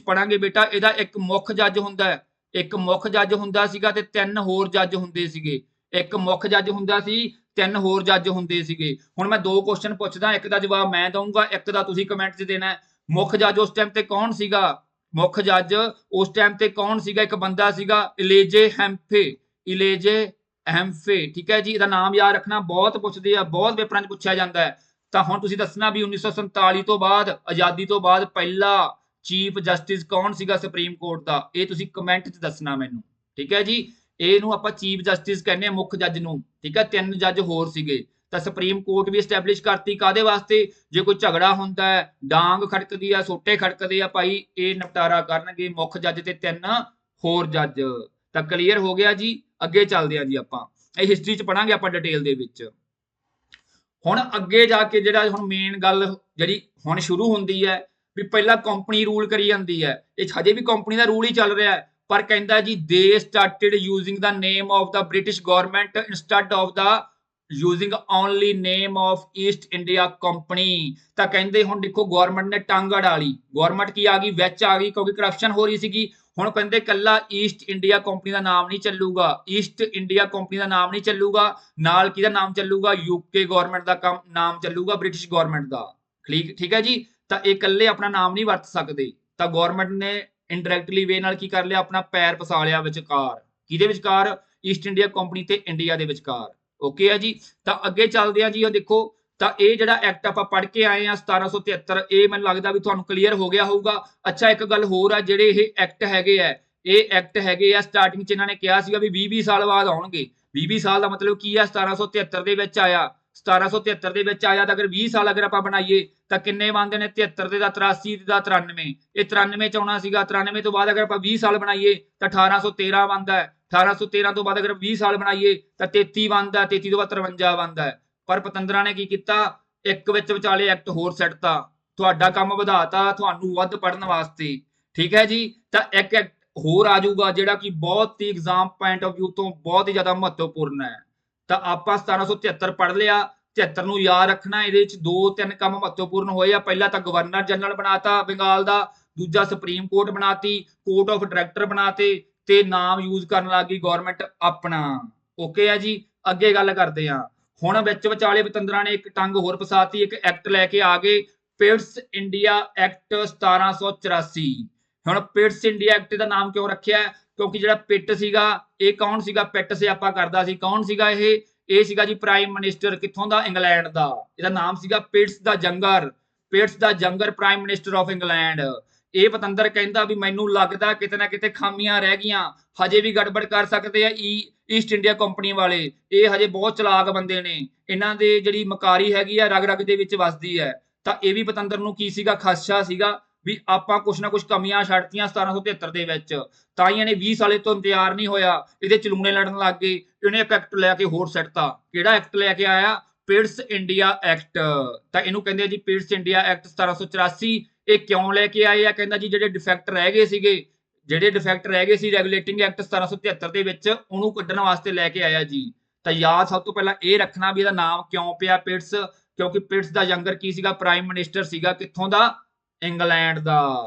ਪੜਾਂਗੇ, ਬੇਟਾ ਇਹਦਾ ਇੱਕ ਮੁੱਖ ਜੱਜ ਹੁੰਦਾ ਹੈ। ਇੱਕ ਮੁੱਖ ਜੱਜ ਹੁੰਦਾ ਸੀਗਾ ਤੇ 3 ਹੋਰ ਜੱਜ ਹੁੰਦੇ ਸੀਗੇ। ਇੱਕ ਮੁੱਖ ਜੱਜ ਹੁੰਦਾ ਸੀ, 3 ਹੋਰ ਜੱਜ ਹੁੰਦੇ ਸੀਗੇ। ਹੁਣ ਮੈਂ 2 ਕੁਐਸਚਨ ਪੁੱਛਦਾ, ਇੱਕ ਦਾ ਜਵਾਬ ਮੈਂ ਦਊਂਗਾ, ਇੱਕ ਦਾ ਤੁਸੀਂ ਕਮੈਂਟ 'ਚ ਦੇਣਾ ਹੈ। ਮੁੱਖ ਜੱਜ ਉਸ ਟਾਈਮ ਤੇ ਕੌਣ ਸੀਗਾ? ਮੁੱਖ ਜੱਜ ਉਸ ਟਾਈਮ ਤੇ ਕੌਣ ਸੀਗਾ? ਇੱਕ ਬੰਦਾ ਸੀਗਾ ਇਲੇਜੇ ਹੈਂਫੇ। ਠੀਕ ਹੈ ਜੀ। ਇਹਦਾ ਨਾਮ ਯਾਦ ਰੱਖਣਾ, ਬਹੁਤ ਪੁੱਛਦੇ ਆ, ਬਹੁਤ ਪੇਪਰਾਂ 'ਚ ਪੁੱਛਿਆ ਜਾਂਦਾ ਹੈ। ਤਾਂ ਹੁਣ ਤੁਸੀਂ ਦੱਸਣਾ ਵੀ 1947 ਤੋਂ ਬਾਅਦ, ਆਜ਼ਾਦੀ ਤੋਂ ਬਾਅਦ ਪਹਿਲਾ ਚੀਫ ਜਸਟਿਸ ਕੌਣ ਸੀਗਾ ਸੁਪਰੀਮ ਕੋਰਟ ਦਾ? ਇਹ ਤੁਸੀਂ ਕਮੈਂਟ 'ਚ ਦੱਸਣਾ ਮੈਨੂੰ। ਠੀਕ ਹੈ ਜੀ। ਇਹਨੂੰ ਆਪਾਂ ਚੀਫ ਜਸਟਿਸ ਕਹਿੰਦੇ ਆ, ਮੁੱਖ ਜੱਜ ਨੂੰ। ਠੀਕ ਹੈ। 3 ਜੱਜ ਹੋਰ ਸੀਗੇ। ਤਾਂ ਸੁਪਰੀਮ ਕੋਰਟ ਵੀ ਐਸਟੈਬਲਿਸ਼ ਕਰਤੀ ਕਾਦੇ ਵਾਸਤੇ? ਜੇ ਕੋਈ ਝਗੜਾ ਹੁੰਦਾ ਹੈ, ਡਾਂਗ ਖੜਕਦੀ ਆ, ਸੋਟੇ ਖੜਕਦੇ ਆ, ਭਾਈ ਇਹ ਨਿਪਟਾਰਾ ਕਰਨਗੇ ਮੁੱਖ ਜੱਜ ਤੇ 3 ਹੋਰ ਜੱਜ। ਤਾਂ ਕਲੀਅਰ ਹੋ ਗਿਆ ਜੀ। ਅੱਗੇ ਚੱਲਦੇ ਆ ਜੀ, ਆਪਾਂ ਇਹ ਹਿਸਟਰੀ 'ਚ ਪੜਾਂਗੇ ਆਪਾਂ ਡਿਟੇਲ ਦੇ ਵਿੱਚ। ਹੁਣ ਅੱਗੇ ਜਾ ਕੇ ਜਿਹੜਾ ਹੁਣ ਮੇਨ ਗੱਲ ਜਿਹੜੀ ਹੁਣ ਸ਼ੁਰੂ ਹੁੰਦੀ ਹੈ ਵੀ ਪਹਿਲਾਂ ਕੰਪਨੀ ਰੂਲ ਕਰੀ ਜਾਂਦੀ ਹੈ। ਇਹ ਹਜੇ ਵੀ ਕੰਪਨੀ ਦਾ ਰੂਲ ਹੀ ਚੱਲ ਰਿਹਾ ਹੈ, ਪਰ ਕਹਿੰਦਾ ਜੀ they started using the name of the British government instead of the using only name of East India Company. ਤਾਂ ਕਹਿੰਦੇ ਹੁਣ ਦੇਖੋ ਗਵਰਨਮੈਂਟ ਨੇ ਟੰਗ ਅੜਾ ਲਈ। ਗਵਰਨਮੈਂਟ ਕੀ ਆ ਗਈ? ਵਿੱਚ ਆ ਗਈ, ਕਿਉਂਕਿ ਕਰਪਸ਼ਨ ਹੋ ਰਹੀ ਸੀਗੀ। ਹੁਣ ਕਹਿੰਦੇ ਕੱਲਾ ਈਸਟ ਇੰਡੀਆ ਕੰਪਨੀ ਦਾ ਨਾਮ ਨਹੀਂ ਚੱਲੂਗਾ। ਈਸਟ ਇੰਡੀਆ ਕੰਪਨੀ ਦਾ ਨਾਮ ਨਹੀਂ ਚੱਲੂਗਾ, ਨਾਲ ਕਿਹਦਾ ਨਾਮ ਚੱਲੂਗਾ? ਯੂਕੇ ਗਵਰਨਮੈਂਟ ਦਾ ਨਾਮ ਚੱਲੂਗਾ, ਬ੍ਰਿਟਿਸ਼ ਗਵਰਨਮੈਂਟ ਦਾ। ਠੀਕ ਹੈ ਜੀ। ਤਾਂ ਇਹ ਇਕੱਲੇ ਆਪਣਾ ਨਾਮ ਨਹੀਂ ਵਰਤ ਸਕਦੇ। ਤਾਂ ਗਵਰਨਮੈਂਟ ਨੇ ਇਨਡਾਇਰੈਕਟਲੀ ਵੇ ਨਾਲ ਕੀ ਕਰ ਲਿਆ? ਆਪਣਾ ਪੈਰ ਫਸਾ ਲਿਆ ਵਿਚਕਾਰ। ਕਿਹਦੇ ਵਿਚਕਾਰ? ਈਸਟ ਇੰਡੀਆ ਕੰਪਨੀ ਤੇ ਇੰਡੀਆ ਦੇ ਵਿਚਕਾਰ। ਓਕੇ ਹੈ ਜੀ। ਤਾਂ ਅੱਗੇ ਚੱਲਦੇ ਆ ਜੀ। ਉਹ ਦੇਖੋ, ਤਾਂ ਇਹ ਜਿਹੜਾ ਐਕਟ ਆਪਾਂ ਪੜ੍ਹ ਕੇ ਆਏ ਆ 1773, ਇਹ ਮੈਨੂੰ ਲੱਗਦਾ ਵੀ ਤੁਹਾਨੂੰ ਕਲੀਅਰ ਹੋ ਗਿਆ ਹੋਊਗਾ। ਅੱਛਾ, ਇੱਕ ਗੱਲ ਹੋਰ ਆ, ਜਿਹੜੇ ਇਹ ਐਕਟ ਹੈਗੇ ਆ ਸਟਾਰਟਿੰਗ 'ਚ ਇਹਨਾਂ ਨੇ ਕਿਹਾ ਸੀਗਾ ਵੀ 20 ਸਾਲ ਬਾਅਦ ਆਉਣਗੇ। 20 ਸਾਲ ਦਾ ਮਤਲਬ ਕੀ ਆ? 1773 ਦੇ ਵਿੱਚ ਆਇਆ। 1773 ਦੇ ਵਿੱਚ ਆਇਆ ਤਾਂ ਅਗਰ 20 ਸਾਲ ਅਗਰ ਆਪਾਂ ਬਣਾਈਏ ਤਾਂ ਕਿੰਨੇ ਬਣਦੇ ਨੇ? 73 ਦੇ ਦਾ 83 ਦਾ 93। ਇਹ 93 'ਚ ਆਉਣਾ ਸੀਗਾ। 93 ਤੋਂ ਬਾਅਦ ਅਗਰ ਆਪਾਂ 20 ਸਾਲ ਬਣਾਈਏ ਤਾਂ 1813 ਬਣਦਾ ਹੈ। 1813 ਤੋਂ ਬਾਅਦ ਅਗਰ 20 ਸਾਲ ਬਣਾਈਏ ਤਾਂ 33 ਬਣਦਾ। 33 ਤੋਂ ਬਾਅਦ 53 ਬਣਦਾ ਹੈ। ਪਰ ਪਤੰਦਰਾਂ ਨੇ ਕੀ ਕੀਤਾ? ਇੱਕ ਵਿੱਚ ਵਿਚਾਲੇ ਐਕਟ ਹੋਰ ਸੱਟਤਾ। ਤੁਹਾਡਾ ਕੰਮ ਵਧਾਤਾ ਤੁਹਾਨੂੰ ਵੱਧ ਪੜਨ ਵਾਸਤੇ। ਠੀਕ ਹੈ ਜੀ। ਤਾਂ ਇੱਕ ਐਕਟ ਹੋਰ ਆ ਜਾਊਗਾ ਜਿਹੜਾ ਕਿ ਬਹੁਤ ਹੀ ਐਗਜ਼ਾਮ ਪੁਆਇੰਟ ਆਫ ਵਿਊ ਤੋਂ ਬਹੁਤ ਹੀ ਜ਼ਿਆਦਾ ਮਹੱਤਵਪੂਰਨ ਹੈ। ਤਾਂ ਆਪਾਂ 1773 ਪੜ੍ਹ ਲਿਆ। 73 ਨੂੰ ਯਾਦ ਰੱਖਣਾ। ਇਹਦੇ ਵਿੱਚ 2-3 ਕੰਮ ਮਹੱਤਵਪੂਰਨ ਹੋਏ ਆ। ਪਹਿਲਾ ਤਾਂ ਗਵਰਨਰ ਜਨਰਲ ਬਣਾਤਾ ਬੰਗਾਲ ਦਾ। ਦੂਜਾ ਸੁਪਰੀਮ ਕੋਰਟ ਬਣਾਤੀ, ਕੋਰਟ ਆਫ ਡਾਇਰੈਕਟਰ ਬਣਾਤੇ ਤੇ ਨਾਮ ਯੂਜ਼ ਕਰਨ ਲੱਗ ਗਈ ਗਵਰਨਮੈਂਟ ਆਪਣਾ। ਓਕੇ ਹੈ ਜੀ। ਅੱਗੇ ਗੱਲ ਕਰਦੇ ਆ। ਹੁਣ ਵਿੱਚ ਵਿਚਾਲੇ ਪਤੰਦਰਾਂ ਨੇ ਇੱਕ ਟੰਗ ਹੋਰ ਫਸਾਤੀ, ਇੱਕ ਐਕਟ ਲੈ ਕੇ ਆ ਗਏ, ਪਿਟਸ ਇੰਡੀਆ ਐਕਟ 1784। ਹੁਣ ਪਿਟਸ ਇੰਡੀਆ ਐਕਟ ਦਾ ਨਾਮ ਕਿਉਂ ਰੱਖਿਆ? ਕਿਉਂਕਿ ਜਿਹੜਾ ਪਿਟ ਸੀਗਾ, ਇਹ ਕੌਣ ਸੀਗਾ? ਪਿਟ ਸਿਆਪਾ ਕਰਦਾ ਸੀ। ਕੌਣ ਸੀਗਾ ਇਹ? ਇਹ ਸੀਗਾ ਜੀ ਪ੍ਰਾਈਮ ਮਿਨਿਸਟਰ ਕਿੱਥੋਂ ਦਾ, ਇੰਗਲੈਂਡ ਦਾ। ਇਹਦਾ ਨਾਮ ਸੀਗਾ Pitts the younger, Pitts the younger prime minister of England. ਇਹ ਪਤੰਦਰ ਕਹਿੰਦਾ ਵੀ ਮੈਨੂੰ ਲੱਗਦਾ ਕਿਤੇ ਨਾ ਕਿਤੇ ਖਾਮੀਆਂ ਰਹਿ ਗਈਆਂ, ਹਜੇ ਵੀ ਗੜਬੜ ਕਰ ਸਕਦੇ ਆ ਈਸਟ ਇੰਡੀਆ ਕੰਪਨੀ ਵਾਲੇ, ਇਹ ਹਜੇ ਬਹੁਤ ਚਲਾਕ ਬੰਦੇ ਨੇ, ਇਹਨਾਂ ਦੇ ਜਿਹੜੀ ਮਕਾਰੀ ਹੈਗੀ ਆ ਰਗ ਰਗ ਦੇ ਵਿੱਚ ਵਸਦੀ ਹੈ। ਤਾਂ ਇਹ ਵੀ ਪਤੰਦਰ ਨੂੰ ਕੀ ਸੀਗਾ, ਖਦਸ਼ਾ ਸੀਗਾ ਵੀ ਆਪਾਂ ਕੁਛ ਨਾ ਕੁਛ ਕਮੀਆਂ ਛੱਡਤੀਆਂ 1773 ਦੇ ਵਿੱਚ। ਤਾਂ ਹੀ ਇਹਨੇ 20 ਸਾਲੇ ਤੋਂ ਇੰਤਜ਼ਾਰ ਨਹੀਂ ਹੋਇਆ, ਇਹਦੇ ਚਲੂਣੇ ਲੜਨ ਲੱਗ ਗਏ। ਇਹਨੇ ਇੱਕ ਐਕਟ ਲੈ ਕੇ ਹੋਰ ਸੱਟਤਾ। ਕਿਹੜਾ ਐਕਟ ਲੈ ਕੇ ਆਇਆ, ਪਿਟਸ ਇੰਡੀਆ ਐਕਟ। ਤਾਂ ਇਹਨੂੰ ਕਹਿੰਦੇ ਆ ਜੀ ਪਿਟਸ ਇੰਡੀਆ ਐਕਟ 1784। ਇਹ ਕਿਉਂ ਲੈ ਕੇ ਆਏ ਆ, ਕਹਿੰਦਾ ਜੀ ਜਿਹੜੇ ਡਿਫੈਕਟ ਰਹਿ ਗਏ ਸੀਗੇ, ਜਿਹੜੇ ਡਿਫੈਕਟ ਰਹਿ ਗਏ ਸੀ ਰੈਗੂਲੇਟਿੰਗ ਐਕਟ 1773 ਦੇ ਵਿੱਚ, ਉਹਨੂੰ ਕੱਢਣ ਵਾਸਤੇ ਲੈ ਕੇ ਆਇਆ ਜੀ। ਤਾਂ ਯਾਦ ਸਭ ਤੋਂ ਪਹਿਲਾਂ ਇਹ ਰੱਖਣਾ ਵੀ ਇਹਦਾ ਨਾਮ ਕਿਉਂ ਪਿਆ ਪਿਟਸ, ਕਿਉਂਕਿ ਪਿਟਸ ਦਾ ਯੰਗਰ ਕੀ ਸੀਗਾ, ਪ੍ਰਾਈਮ ਮਿਨਿਸਟਰ ਸੀਗਾ ਕਿੱਥੋਂ ਦਾ, ਇੰਗਲੈਂਡ ਦਾ।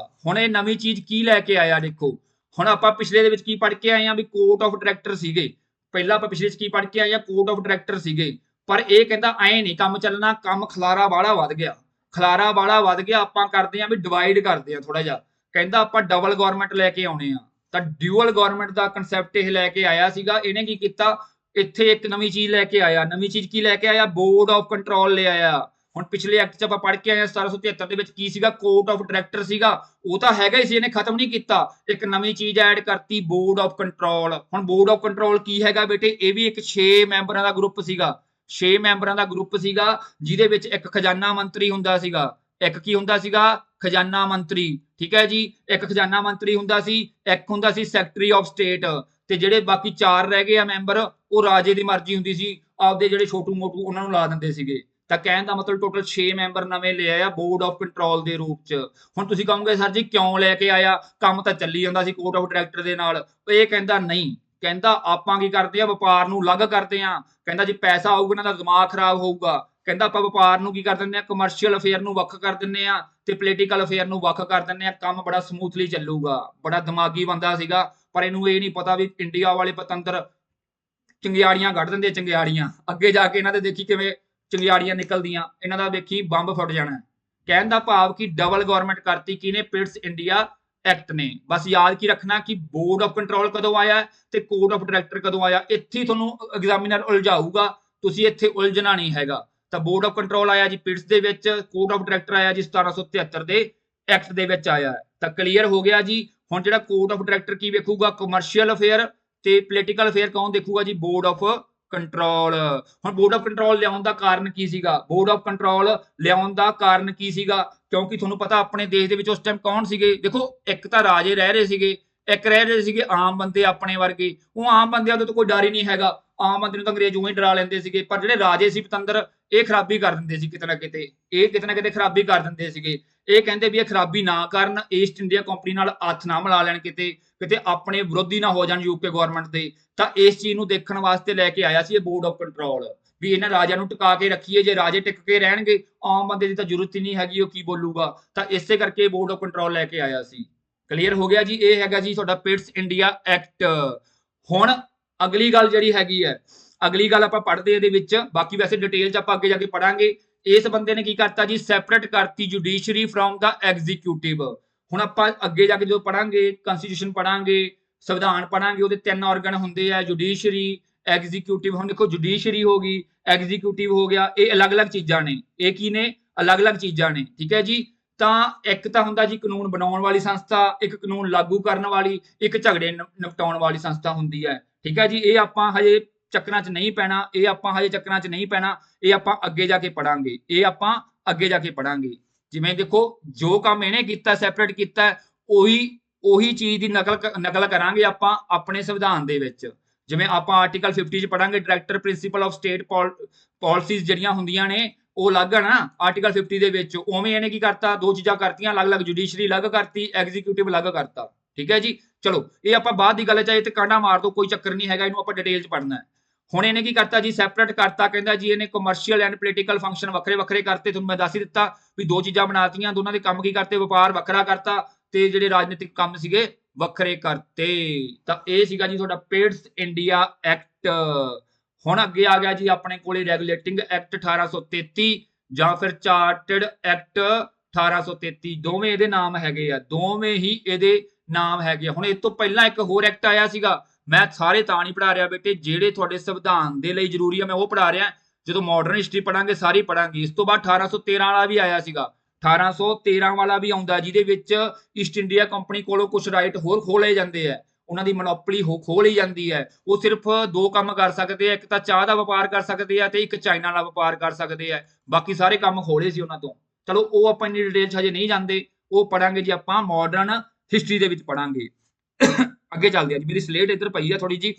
ਹੁਣ ਇਹ ਨਵੀਂ ਚੀਜ਼ ਕੀ ਲੈ ਕੇ ਆਇਆ, ਦੇਖੋ ਹੁਣ ਆਪਾਂ ਪਿਛਲੇ ਦੇ ਵਿੱਚ ਕੀ ਪੜ੍ਹ ਕੇ ਆਏ ਆ ਵੀ ਕੋਰਟ ਆਫ ਡਾਇਰੈਕਟਰ ਸੀਗੇ। ਪਹਿਲਾਂ ਆਪਾਂ ਪਿਛਲੇ ਚ ਕੀ ਪੜ੍ਹ ਕੇ ਆਏ ਆ, ਕੋਰਟ ਆਫ ਡਾਇਰੈਕਟਰ ਸੀਗੇ। ਪਰ ਇਹ ਕਹਿੰਦਾ ਐ ਨਹੀਂ ਕੰਮ ਚੱਲਣਾ, ਕੰਮ ਖਲਾਰਾ ਬਾਹਲਾ ਵੱਧ ਗਿਆ, ਖਲਾਰਾ ਬਾਹਲਾ ਵੱਧ ਗਿਆ, ਆਪਾਂ ਕਰਦੇ ਆ ਵੀ ਡਿਵਾਈਡ ਕਰਦੇ ਆ ਥੋੜਾ ਜਿਹਾ। ਕਹਿੰਦਾ ਆਪਾਂ ਡਬਲ ਗਵਰਨਮੈਂਟ ਲੈ ਕੇ ਆਉਣੇ ਆ। ਤਾਂ ਡਿਊਅਲ ਗਵਰਨਮੈਂਟ ਦਾ ਕਨਸੈਪਟ ਇਹ ਲੈ ਕੇ ਆਇਆ ਸੀਗਾ। ਇਹਨੇ ਕੀ ਕੀਤਾ, ਇੱਥੇ ਇੱਕ ਨਵੀਂ ਚੀਜ਼ ਲੈ ਕੇ ਆਇਆ। ਨਵੀਂ ਚੀਜ਼ ਕੀ ਲੈ ਕੇ ਆਇਆ, ਬੋਰਡ ਆਫ ਕੰਟਰੋਲ ਲੈ ਆਇਆ। ਹੁਣ ਪਿਛਲੇ ਐਕਟ ਚ ਆਪਾਂ ਪੜ੍ਹ ਕੇ ਆਏ 1773 ਦੇ ਵਿੱਚ ਕੀ ਸੀਗਾ, ਕੋਰਟ ਆਫ ਡਾਇਰੈਕਟਰ ਸੀਗਾ, ਉਹ ਤਾਂ ਹੈਗਾ ਹੀ ਸੀ, ਇਹਨੇ ਖਤਮ ਨਹੀਂ ਕੀਤਾ। ਇੱਕ ਨਵੀਂ ਚੀਜ਼ ਐਡ ਕਰਤੀ, ਬੋਰਡ ਆਫ ਕੰਟਰੋਲ। ਹੁਣ ਬੋਰਡ ਆਫ ਕੰਟਰੋਲ ਕੀ ਹੈਗਾ ਬੇਟੇ, ਇਹ ਵੀ ਇੱਕ 6 ਮੈਂਬਰਾਂ ਦਾ ਗਰੁੱਪ ਸੀਗਾ, 6 ਮੈਂਬਰਾਂ ਦਾ ਗਰੁੱਪ ਸੀਗਾ, ਜਿਹਦੇ ਵਿੱਚ ਇੱਕ ਖਜ਼ਾਨਾ ਮੰਤਰੀ ਹੁੰਦਾ ਸੀਗਾ, ਇੱਕ ਕੀ ਹੁੰਦਾ ਸੀਗਾ, ਖਜ਼ਾਨਾ ਮੰਤਰੀ। ਠੀਕ ਹੈ ਜੀ, ਇੱਕ ਖਜ਼ਾਨਾ ਮੰਤਰੀ ਹੁੰਦਾ ਸੀ, ਇੱਕ ਹੁੰਦਾ ਸੀ ਸੈਕਟਰੀ ਆਫ ਸਟੇਟ, ਤੇ ਜਿਹੜੇ ਬਾਕੀ 4 ਰਹਿ ਗਏ ਆ ਮੈਂਬਰ, ਉਹ ਰਾਜੇ ਦੀ ਮਰਜ਼ੀ ਹੁੰਦੀ ਸੀ, ਆਪਦੇ ਜਿਹੜੇ ਛੋਟੂ ਮੋਟੂ ਉਹਨਾਂ ਨੂੰ ਲਾ ਦਿੰਦੇ ਸੀਗੇ। ਤਾਂ ਕਹਿਣ ਦਾ ਮਤਲਬ ਟੋਟਲ 6 ਮੈਂਬਰ ਨਵੇਂ ਲੈ ਆਇਆ ਬੋਰਡ ਆਫ ਕੰਟਰੋਲ ਦੇ ਰੂਪ ਚ। ਹੁਣ ਤੁਸੀਂ ਕਹੋਗੇ ਸਰ ਜੀ ਕਿਉਂ ਲੈ ਕੇ ਆਇਆ, ਕੰਮ ਤਾਂ ਚੱਲੀ ਜਾਂਦਾ ਸੀ ਕੋਰਟ ਆਫ ਡਾਇਰੈਕਟਰ ਦੇ ਨਾਲ। ਇਹ ਕਹਿੰਦਾ ਨਹੀਂ, ਕਹਿੰਦਾ ਆਪਾਂ ਕੀ ਕਰਦੇ ਆ, ਵਪਾਰ ਨੂੰ ਅਲੱਗ ਕਰਦੇ ਆ। ਕਹਿੰਦਾ ਜੇ ਪੈਸਾ ਆਊਗਾ ਇਹਨਾਂ ਦਾ ਦਿਮਾਗ ਖਰਾਬ ਹੋਊਗਾ। ਕਹਿੰਦਾ ਆਪਾਂ ਵਪਾਰ ਨੂੰ ਕੀ ਕਰ ਦਿੰਦੇ ਆ, ਕਮਰਸ਼ੀਅਲ ਅਫੇਅਰ ਨੂੰ ਵੱਖ ਕਰ ਦਿੰਦੇ ਆ ਤੇ ਪੋਲੀਟੀਕਲ ਅਫੇਅਰ ਨੂੰ ਵੱਖ ਕਰ ਦਿੰਦੇ ਆ, ਕੰਮ ਬੜਾ ਸਮੂਥਲੀ ਚੱਲੂਗਾ। ਬੜਾ ਦਿਮਾਗੀ ਬੰਦਾ ਸੀਗਾ, ਪਰ ਇਹਨੂੰ ਇਹ ਨਹੀਂ ਪਤਾ ਵੀ ਇੰਡੀਆ ਵਾਲੇ ਪਤੰਦਰ ਚੰਗਿਆੜੀਆਂ ਕੱਢ ਦਿੰਦੇ, ਚੰਗਿਆੜੀਆਂ ਅੱਗੇ ਜਾ ਕੇ ਇਹਨਾਂ ਦੇ ਦੇਖੀ ਕਿਵੇਂ ਚੰਗਿਆੜੀਆਂ ਨਿਕਲਦੀਆਂ, ਇਹਨਾਂ ਦਾ ਵੇਖੀ ਬੰਬ ਫੁੱਟ ਜਾਣਾ। ਕਹਿਣ ਦਾ ਭਾਵ ਕਿ ਡਬਲ ਗਵਰਨਮੈਂਟ ਕਰਤੀ ਕਿਹਨੇ, ਪਿਟਸ ਇੰਡੀਆ ਐਕਟ ਨੇ। ਬਸ ਯਾਦ ਕੀ ਰੱਖਣਾ ਕਿ ਬੋਰਡ ਆਫ ਕੰਟਰੋਲ ਕਦੋਂ ਆਇਆ ਤੇ ਕੋਰਟ ਆਫ ਡਾਇਰੈਕਟਰ ਕਦੋਂ ਆਇਆ। ਇੱਥੇ ਤੁਹਾਨੂੰ ਐਗਜ਼ਾਮੀਨਰ ਉਲਝਾਊਗਾ, ਤੁਸੀਂ ਇੱਥੇ ਉਲਝਣਾ ਨਹੀਂ ਹੈਗਾ। ਤਾਂ ਬੋਰਡ ਆਫ ਕੰਟਰੋਲ ਆਇਆ ਜੀ ਪਿਟਸ ਦੇ ਵਿੱਚ, ਕੋਰਟ ਆਫ ਡਾਇਰੈਕਟਰ ਆਇਆ ਜੀ 1773 ਦੇ ਐਕਟ ਦੇ ਵਿੱਚ ਆਇਆ। ਤਾਂ ਕਲੀਅਰ ਹੋ ਗਿਆ ਜੀ। ਹੁਣ ਜਿਹੜਾ ਕੋਰਟ ਆਫ ਡਾਇਰੈਕਟਰ ਕੀ ਵੇਖੂਗਾ, ਕਮਰਸ਼ੀਅਲ ਅਫੇਅਰ ਤੇ ਪੋਲੀਟੀਕਲ ਅਫੇਅਰ ਕੌਣ ਦੇਖੂਗਾ ਜੀ, ਬੋਰਡ ਆਫ ਕੰਟਰੋਲ। ਹੁਣ ਬੋਰਡ ਆਫ ਕੰਟਰੋਲ ਲਿਆਉਣ ਦਾ ਕਾਰਨ ਕੀ ਸੀਗਾ, ਬੋਰਡ ਆਫ ਕੰਟਰੋਲ ਲਿਆਉਣ ਦਾ ਕਾਰਨ ਕੀ ਸੀਗਾ, ਕਿਉਂਕਿ ਤੁਹਾਨੂੰ ਪਤਾ ਆਪਣੇ ਦੇਸ਼ ਦੇ ਵਿੱਚ ਉਸ ਟਾਈਮ ਕੌਣ ਸੀਗੇ, ਦੇਖੋ ਇੱਕ ਤਾਂ ਰਾਜੇ ਰਹਿ ਰਹੇ ਸੀਗੇ, ਇੱਕ ਰਹਿ ਰਹੇ ਸੀਗੇ ਆਮ ਬੰਦੇ ਆਪਣੇ ਵਰਗੇ। ਉਹ ਆਮ ਬੰਦਿਆਂ ਤੋਂ ਕੋਈ ਡਰ ਹੀ ਨਹੀਂ ਹੈਗਾ, ਆਮ ਬੰਦੇ ਨੂੰ ਤਾਂ ਅੰਗਰੇਜ਼ ਹੀ ਡਰਾ ਲੈਂਦੇ ਸੀਗੇ। ਪਰ ਜਿਹੜੇ ਰਾਜੇ ਸੀ ਪਤੰਦਰ, ਇਹ ਖਰਾਬੀ ਕਰ ਦਿੰਦੇ ਸੀ ਕਿਤੇ ਨਾ ਕਿਤੇ, ਇਹ ਕਿਤੇ ਨਾ ਕਿਤੇ ਖਰਾਬੀ ਕਰ ਦਿੰਦੇ ਸੀਗੇ। ਇਹ ਕਹਿੰਦੇ ਵੀ ਇਹ ਖਰਾਬੀ ਨਾ ਕਰਨ, ਈਸਟ ਇੰਡੀਆ ਕੰਪਨੀ ਨਾਲ ਹੱਥ ਨਾ ਮਿਲਾ ਲੈਣ, ਕਿਤੇ ਕਿਤੇ ਆਪਣੇ ਵਿਰੋਧੀ ਨਾ ਹੋ ਜਾਣ ਯੂਕੇ ਗਵਰਨਮੈਂਟ ਦੇ। ਤਾਂ ਇਸ ਚੀਜ਼ ਨੂੰ ਦੇਖਣ ਵਾਸਤੇ ਲੈ ਕੇ ਆਇਆ ਸੀ ਇਹ ਬੋਰਡ ਆਫ ਕੰਟਰੋਲ, ਵੀ ਇਹਨਾਂ ਰਾਜਿਆਂ ਨੂੰ ਟਿਕਾ ਕੇ ਰੱਖੀਏ। ਜੇ ਰਾਜੇ ਟਿਕ ਕੇ ਰਹਿਣਗੇ, ਆਮ ਬੰਦੇ ਦੀ ਤਾਂ ਜ਼ਰੂਰਤ ਹੀ ਨਹੀਂ ਹੈਗੀ, ਉਹ ਕੀ ਬੋਲੂਗਾ। ਤਾਂ ਇਸੇ ਕਰਕੇ ਬੋਰਡ ਆਫ ਕੰਟਰੋਲ ਲੈ ਕੇ ਆਇਆ ਸੀ। ਕਲੀਅਰ ਹੋ ਗਿਆ ਜੀ। ਇਹ ਹੈਗਾ ਜੀ ਤੁਹਾਡਾ ਪਿਟਸ ਇੰਡੀਆ ਐਕਟ। ਹੁਣ ਅਗਲੀ ਗੱਲ ਜਿਹੜੀ ਹੈਗੀ ਹੈ, ਅਗਲੀ ਗੱਲ ਆਪਾਂ ਪੜ੍ਹਦੇ ਇਹਦੇ ਵਿੱਚ, ਬਾਕੀ ਵੈਸੇ ਡਿਟੇਲ ਚ ਆਪਾਂ ਅੱਗੇ ਜਾ ਕੇ ਪੜਾਂਗੇ। ਇਸ ਬੰਦੇ ਨੇ ਕੀ ਕਰਤਾ ਜੀ, ਸੈਪਰੇਟ ਕਰਤੀ ਜੁਡੀਸ਼ਰੀ ਫਰੋਮ ਦਾ ਐਗਜ਼ੀਕਿਊਟਿਵ। ਹੁਣ ਆਪਾਂ ਅੱਗੇ ਜਾ ਕੇ ਜਦੋਂ ਪੜਾਂਗੇ, ਕਨਸਟੀਟਿਊਸ਼ਨ ਪੜਾਂਗੇ, ਸੰਵਿਧਾਨ ਪੜਾਂਗੇ, ਉਹਦੇ 3 ਆਰਗਨ ਹੁੰਦੇ ਆ, ਜੁਡੀਸ਼ਰੀ, ਐਗਜ਼ੀਕਿਊਟਿਵ। ਹੁਣ ਦੇਖੋ ਜੁਡੀਸ਼ਰੀ ਹੋ ਗਈ, ਐਗਜ਼ੀਕਿਊਟਿਵ ਹੋ ਗਿਆ, ਇਹ ਅਲੱਗ-ਅਲੱਗ ਚੀਜ਼ਾਂ ਨੇ। ਇਹ ਕੀ ਨੇ, ਅਲੱਗ-ਅਲੱਗ ਚੀਜ਼ਾਂ ਨੇ। ਠੀਕ ਹੈ ਜੀ। ਤਾਂ ਇੱਕ ਤਾਂ ਹੁੰਦਾ ਜੀ ਕਾਨੂੰਨ ਬਣਾਉਣ ਵਾਲੀ ਸੰਸਥਾ, ਇੱਕ ਕਾਨੂੰਨ ਲਾਗੂ ਕਰਨ ਵਾਲੀ, ਇੱਕ ਝਗੜੇ ਨਿਪਟਾਉਣ ਵਾਲੀ ਸੰਸਥਾ ਹੁੰਦੀ ਹੈ। ਠੀਕ ਹੈ ਜੀ। ਇਹ ਆਪਾਂ ਹਜੇ ਚੱਕਰਾਂ 'ਚ ਨਹੀਂ ਪੈਣਾ, ਇਹ ਆਪਾਂ ਹਜੇ ਚੱਕਰਾਂ 'ਚ ਨਹੀਂ ਪੈਣਾ, ਇਹ ਆਪਾਂ ਅੱਗੇ ਜਾ ਕੇ ਪੜਾਂਗੇ, ਇਹ ਆਪਾਂ ਅੱਗੇ ਜਾ ਕੇ ਪੜਾਂਗੇ। ਜਿਵੇਂ ਦੇਖੋ ਜੋ ਕੰਮ ਇਹਨੇ ਕੀਤਾ, ਸੈਪਰੇਟ ਕੀਤਾ, ਉਹੀ ਚੀਜ਼ ਦੀ ਨਕਲ ਕਰਾਂਗੇ ਆਪਾਂ ਆਪਣੇ ਸੰਵਿਧਾਨ ਦੇ ਵਿੱਚ। ਜਿਵੇਂ ਆਪਾਂ ਆਰਟੀਕਲ 50 'ਚ ਪੜਾਂਗੇ, director principal of state policies ਜਿਹੜੀਆਂ ਹੁੰਦੀਆਂ ਨੇ ਉਹ ਅਲੱਗ ਆ ਨਾ ਆਰਟੀਕਲ 50 ਦੇ ਵਿੱਚ। ਉਵੇਂ ਇਹਨੇ ਕੀ ਕਰਤਾ, 2 ਚੀਜ਼ਾਂ ਕਰਤੀਆਂ ਅਲੱਗ-ਅਲੱਗ, ਜੁਡੀਸ਼ਰੀ ਅਲੱਗ ਕਰਤੀ, ਐਗਜ਼ੀਕਿਊਟਿਵ ਅਲੱਗ ਕਰਤਾ। ਠੀਕ ਹੈ ਜੀ। ਚਲੋ ਇਹ ਆਪਾਂ ਬਾਅਦ ਦੀ ਗੱਲ ਚਾਹੇ ਤੇ ਕਾਂਡਾ ਮਾਰ ਦੋ, ਕੋਈ ਚੱਕਰ ਨਹੀਂ ਹੈਗਾ, ਇਹਨੂੰ ਆਪਾਂ ਡਿਟੇਲ 'ਚ ਪੜਨਾ ਹੈ। ਹੁਣ ਇਹਨੇ ਕੀ ਕਰਤਾ ਜੀ, ਸੈਪਰੇਟ ਕਰਤਾ। ਕਹਿੰਦਾ ਜੀ ਇਹਨੇ ਕਮਰਸ਼ੀਅਲ ਐਂਡ ਪੋਲੀਟੀਕਲ ਫੰਕਸ਼ਨ ਵੱਖਰੇ ਵੱਖਰੇ ਕਰਤੇ। ਤੁਹਾਨੂੰ ਮੈਂ ਦੱਸ ਹੀ ਦਿੱਤਾ ਵੀ 2 ਚੀਜ਼ਾਂ ਬਣਾਤੀਆਂ, ਦੋਨਾਂ ਦੇ ਕੰਮ ਕੀ ਕਰਤੇ, ਵਪਾਰ ਵੱਖਰਾ ਕਰਤਾ ਤੇ ਜਿਹੜੇ ਰਾਜਨੀਤਿਕ ਕੰਮ ਸੀਗੇ ਵੱਖਰੇ ਕਰਤੇ। ਤਾਂ ਇਹ ਸੀਗਾ ਜੀ ਤੁਹਾਡਾ ਪਿਟਸ ਇੰਡੀਆ ਐਕਟ। ਹੁਣ ਅੱਗੇ ਆ ਗਿਆ ਜੀ ਆਪਣੇ ਕੋਲੇ ਰੈਗੂਲੇਟਿੰਗ ਐਕਟ 1833 ਜਾਂ ਫਿਰ ਚਾਰਟਰਡ ਐਕਟ 1833। ਦੋਵੇਂ ਇਹਦੇ ਨਾਮ ਹੈਗੇ ਆ, ਦੋਵੇਂ ਹੀ ਇਹਦੇ ਨਾਮ ਹੈਗੇ ਆ। ਹੁਣ ਇਸ ਤੋਂ ਪਹਿਲਾਂ ਇੱਕ ਹੋਰ ਐਕਟ ਆਇਆ ਸੀਗਾ ਮੈਂ ਸਾਰੇ ਤਾਂ ਨਹੀਂ ਪੜ੍ਹਾ ਰਿਹਾ ਬੇਟੇ, ਜਿਹੜੇ ਤੁਹਾਡੇ ਸੰਵਿਧਾਨ ਦੇ ਲਈ ਜ਼ਰੂਰੀ ਆ ਮੈਂ ਉਹ ਪੜ੍ਹਾ ਰਿਹਾ। ਜਦੋਂ ਮਾਡਰਨ ਹਿਸਟਰੀ ਪੜਾਂਗੇ ਸਾਰੀ ਪੜਾਂਗੇ। ਇਸ ਤੋਂ ਬਾਅਦ 1813 ਵਾਲਾ ਵੀ ਆਇਆ ਸੀਗਾ, 1813 ਵਾਲਾ ਵੀ ਆਉਂਦਾ, ਜਿਹਦੇ ਵਿੱਚ ਈਸਟ ਇੰਡੀਆ ਕੰਪਨੀ ਕੋਲੋਂ ਕੁਝ ਰਾਈਟ ਹੋਰ ਖੋਹ ਲਏ ਜਾਂਦੇ ਆ, ਉਹਨਾਂ ਦੀ ਮੋਨੋਪੋਲੀ ਖੋਹ ਲਈ ਜਾਂਦੀ ਹੈ। ਉਹ ਸਿਰਫ ਦੋ ਕੰਮ ਕਰ ਸਕਦੇ ਆ, ਇੱਕ ਤਾਂ ਚਾਹ ਦਾ ਵਪਾਰ ਕਰ ਸਕਦੇ ਆ ਤੇ ਇੱਕ ਚਾਈਨਾ ਨਾਲ ਵਪਾਰ ਕਰ ਸਕਦੇ ਆ, ਬਾਕੀ ਸਾਰੇ ਕੰਮ ਖੋਲੇ ਸੀ ਉਹਨਾਂ ਤੋਂ। ਚਲੋ ਉਹ ਆਪਾਂ ਇੰਨੀ ਡਿਟੇਲ 'ਚ ਹਜੇ ਨਹੀਂ ਜਾਂਦੇ, ਉਹ ਪੜਾਂਗੇ ਜੀ ਆਪਾਂ ਮਾਡਰਨ ਹਿਸਟਰੀ ਦੇ ਵਿੱਚ ਪੜਾਂਗੇ। ਅੱਗੇ ਚੱਲਦੇ ਆ ਜੀ, ਮੇਰੀ ਸਲੇਟ ਇੱਧਰ ਪਈ ਆ ਥੋੜੀ ਜੀ।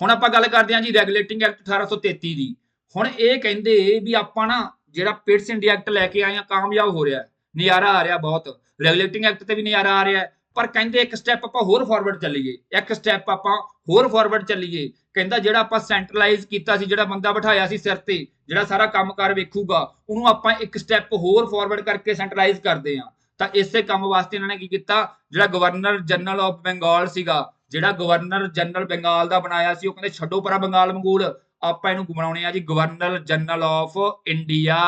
ਹੁਣ ਆਪਾਂ ਗੱਲ ਕਰਦੇ ਹਾਂ ਜੀ ਰੈਗੂਲੇਟਿੰਗ ਐਕਟ 1833 ਦੀ। ਹੁਣ ਇਹ ਕਹਿੰਦੇ ਵੀ ਆਪਾਂ ਨਾ ਜਿਹੜਾ ਪਿਟਸ ਇੰਡੀਆ ਐਕਟ ਲੈ ਕੇ ਆਏ ਆ ਕਾਮਯਾਬ ਹੋ ਰਿਹਾ, ਨਜ਼ਾਰਾ ਆ ਰਿਹਾ ਬਹੁਤ, ਰੈਗੂਲੇਟਿੰਗ ਐਕਟ ਤੇ ਵੀ ਨਜ਼ਾਰਾ ਆ ਰਿਹਾ, ਪਰ ਕਹਿੰਦੇ ਇੱਕ ਸਟੈਪ ਆਪਾਂ ਹੋਰ ਫਾਰਵਰਡ ਚੱਲੀਏ, ਇੱਕ ਸਟੈਪ ਆਪਾਂ ਹੋਰ ਫਾਰਵਰਡ ਚੱਲੀਏ। ਕਹਿੰਦਾ ਜਿਹੜਾ ਆਪਾਂ ਸੈਂਟਰਲਾਈਜ਼ ਕੀਤਾ ਸੀ, ਜਿਹੜਾ ਬੰਦਾ ਬਿਠਾਇਆ ਸੀ ਸਿਰ ਤੇ, ਜਿਹੜਾ ਸਾਰਾ ਕੰਮਕਾਰ ਵੇਖੂਗਾ, ਉਹਨੂੰ ਆਪਾਂ ਇੱਕ ਸਟੈਪ ਹੋਰ ਫਾਰਵਰਡ ਕਰਕੇ ਸੈਂਟਰਲਾਈਜ਼ ਕਰਦੇ ਹਾਂ। ਤਾਂ ਇਸੇ ਕੰਮ ਵਾਸਤੇ ਇਹਨਾਂ ਨੇ ਕੀ ਕੀਤਾ, ਜਿਹੜਾ ਗਵਰਨਰ ਜਨਰਲ ਆਫ ਬੰਗਾਲ ਸੀਗਾ, ਜਿਹੜਾ ਗਵਰਨਰ ਜਨਰਲ ਬੰਗਾਲ ਦਾ ਬਣਾਇਆ ਸੀ, ਉਹ ਕਹਿੰਦੇ ਛੱਡੋ ਪਰਾਂ ਬੰਗਾਲ ਮੰਗੂਲ, ਆਪਾਂ ਇਹਨੂੰ ਬਣਾਉਣੇ ਆ ਜੀ ਗਵਰਨਰ ਜਨਰਲ ਆਫ ਇੰਡੀਆ।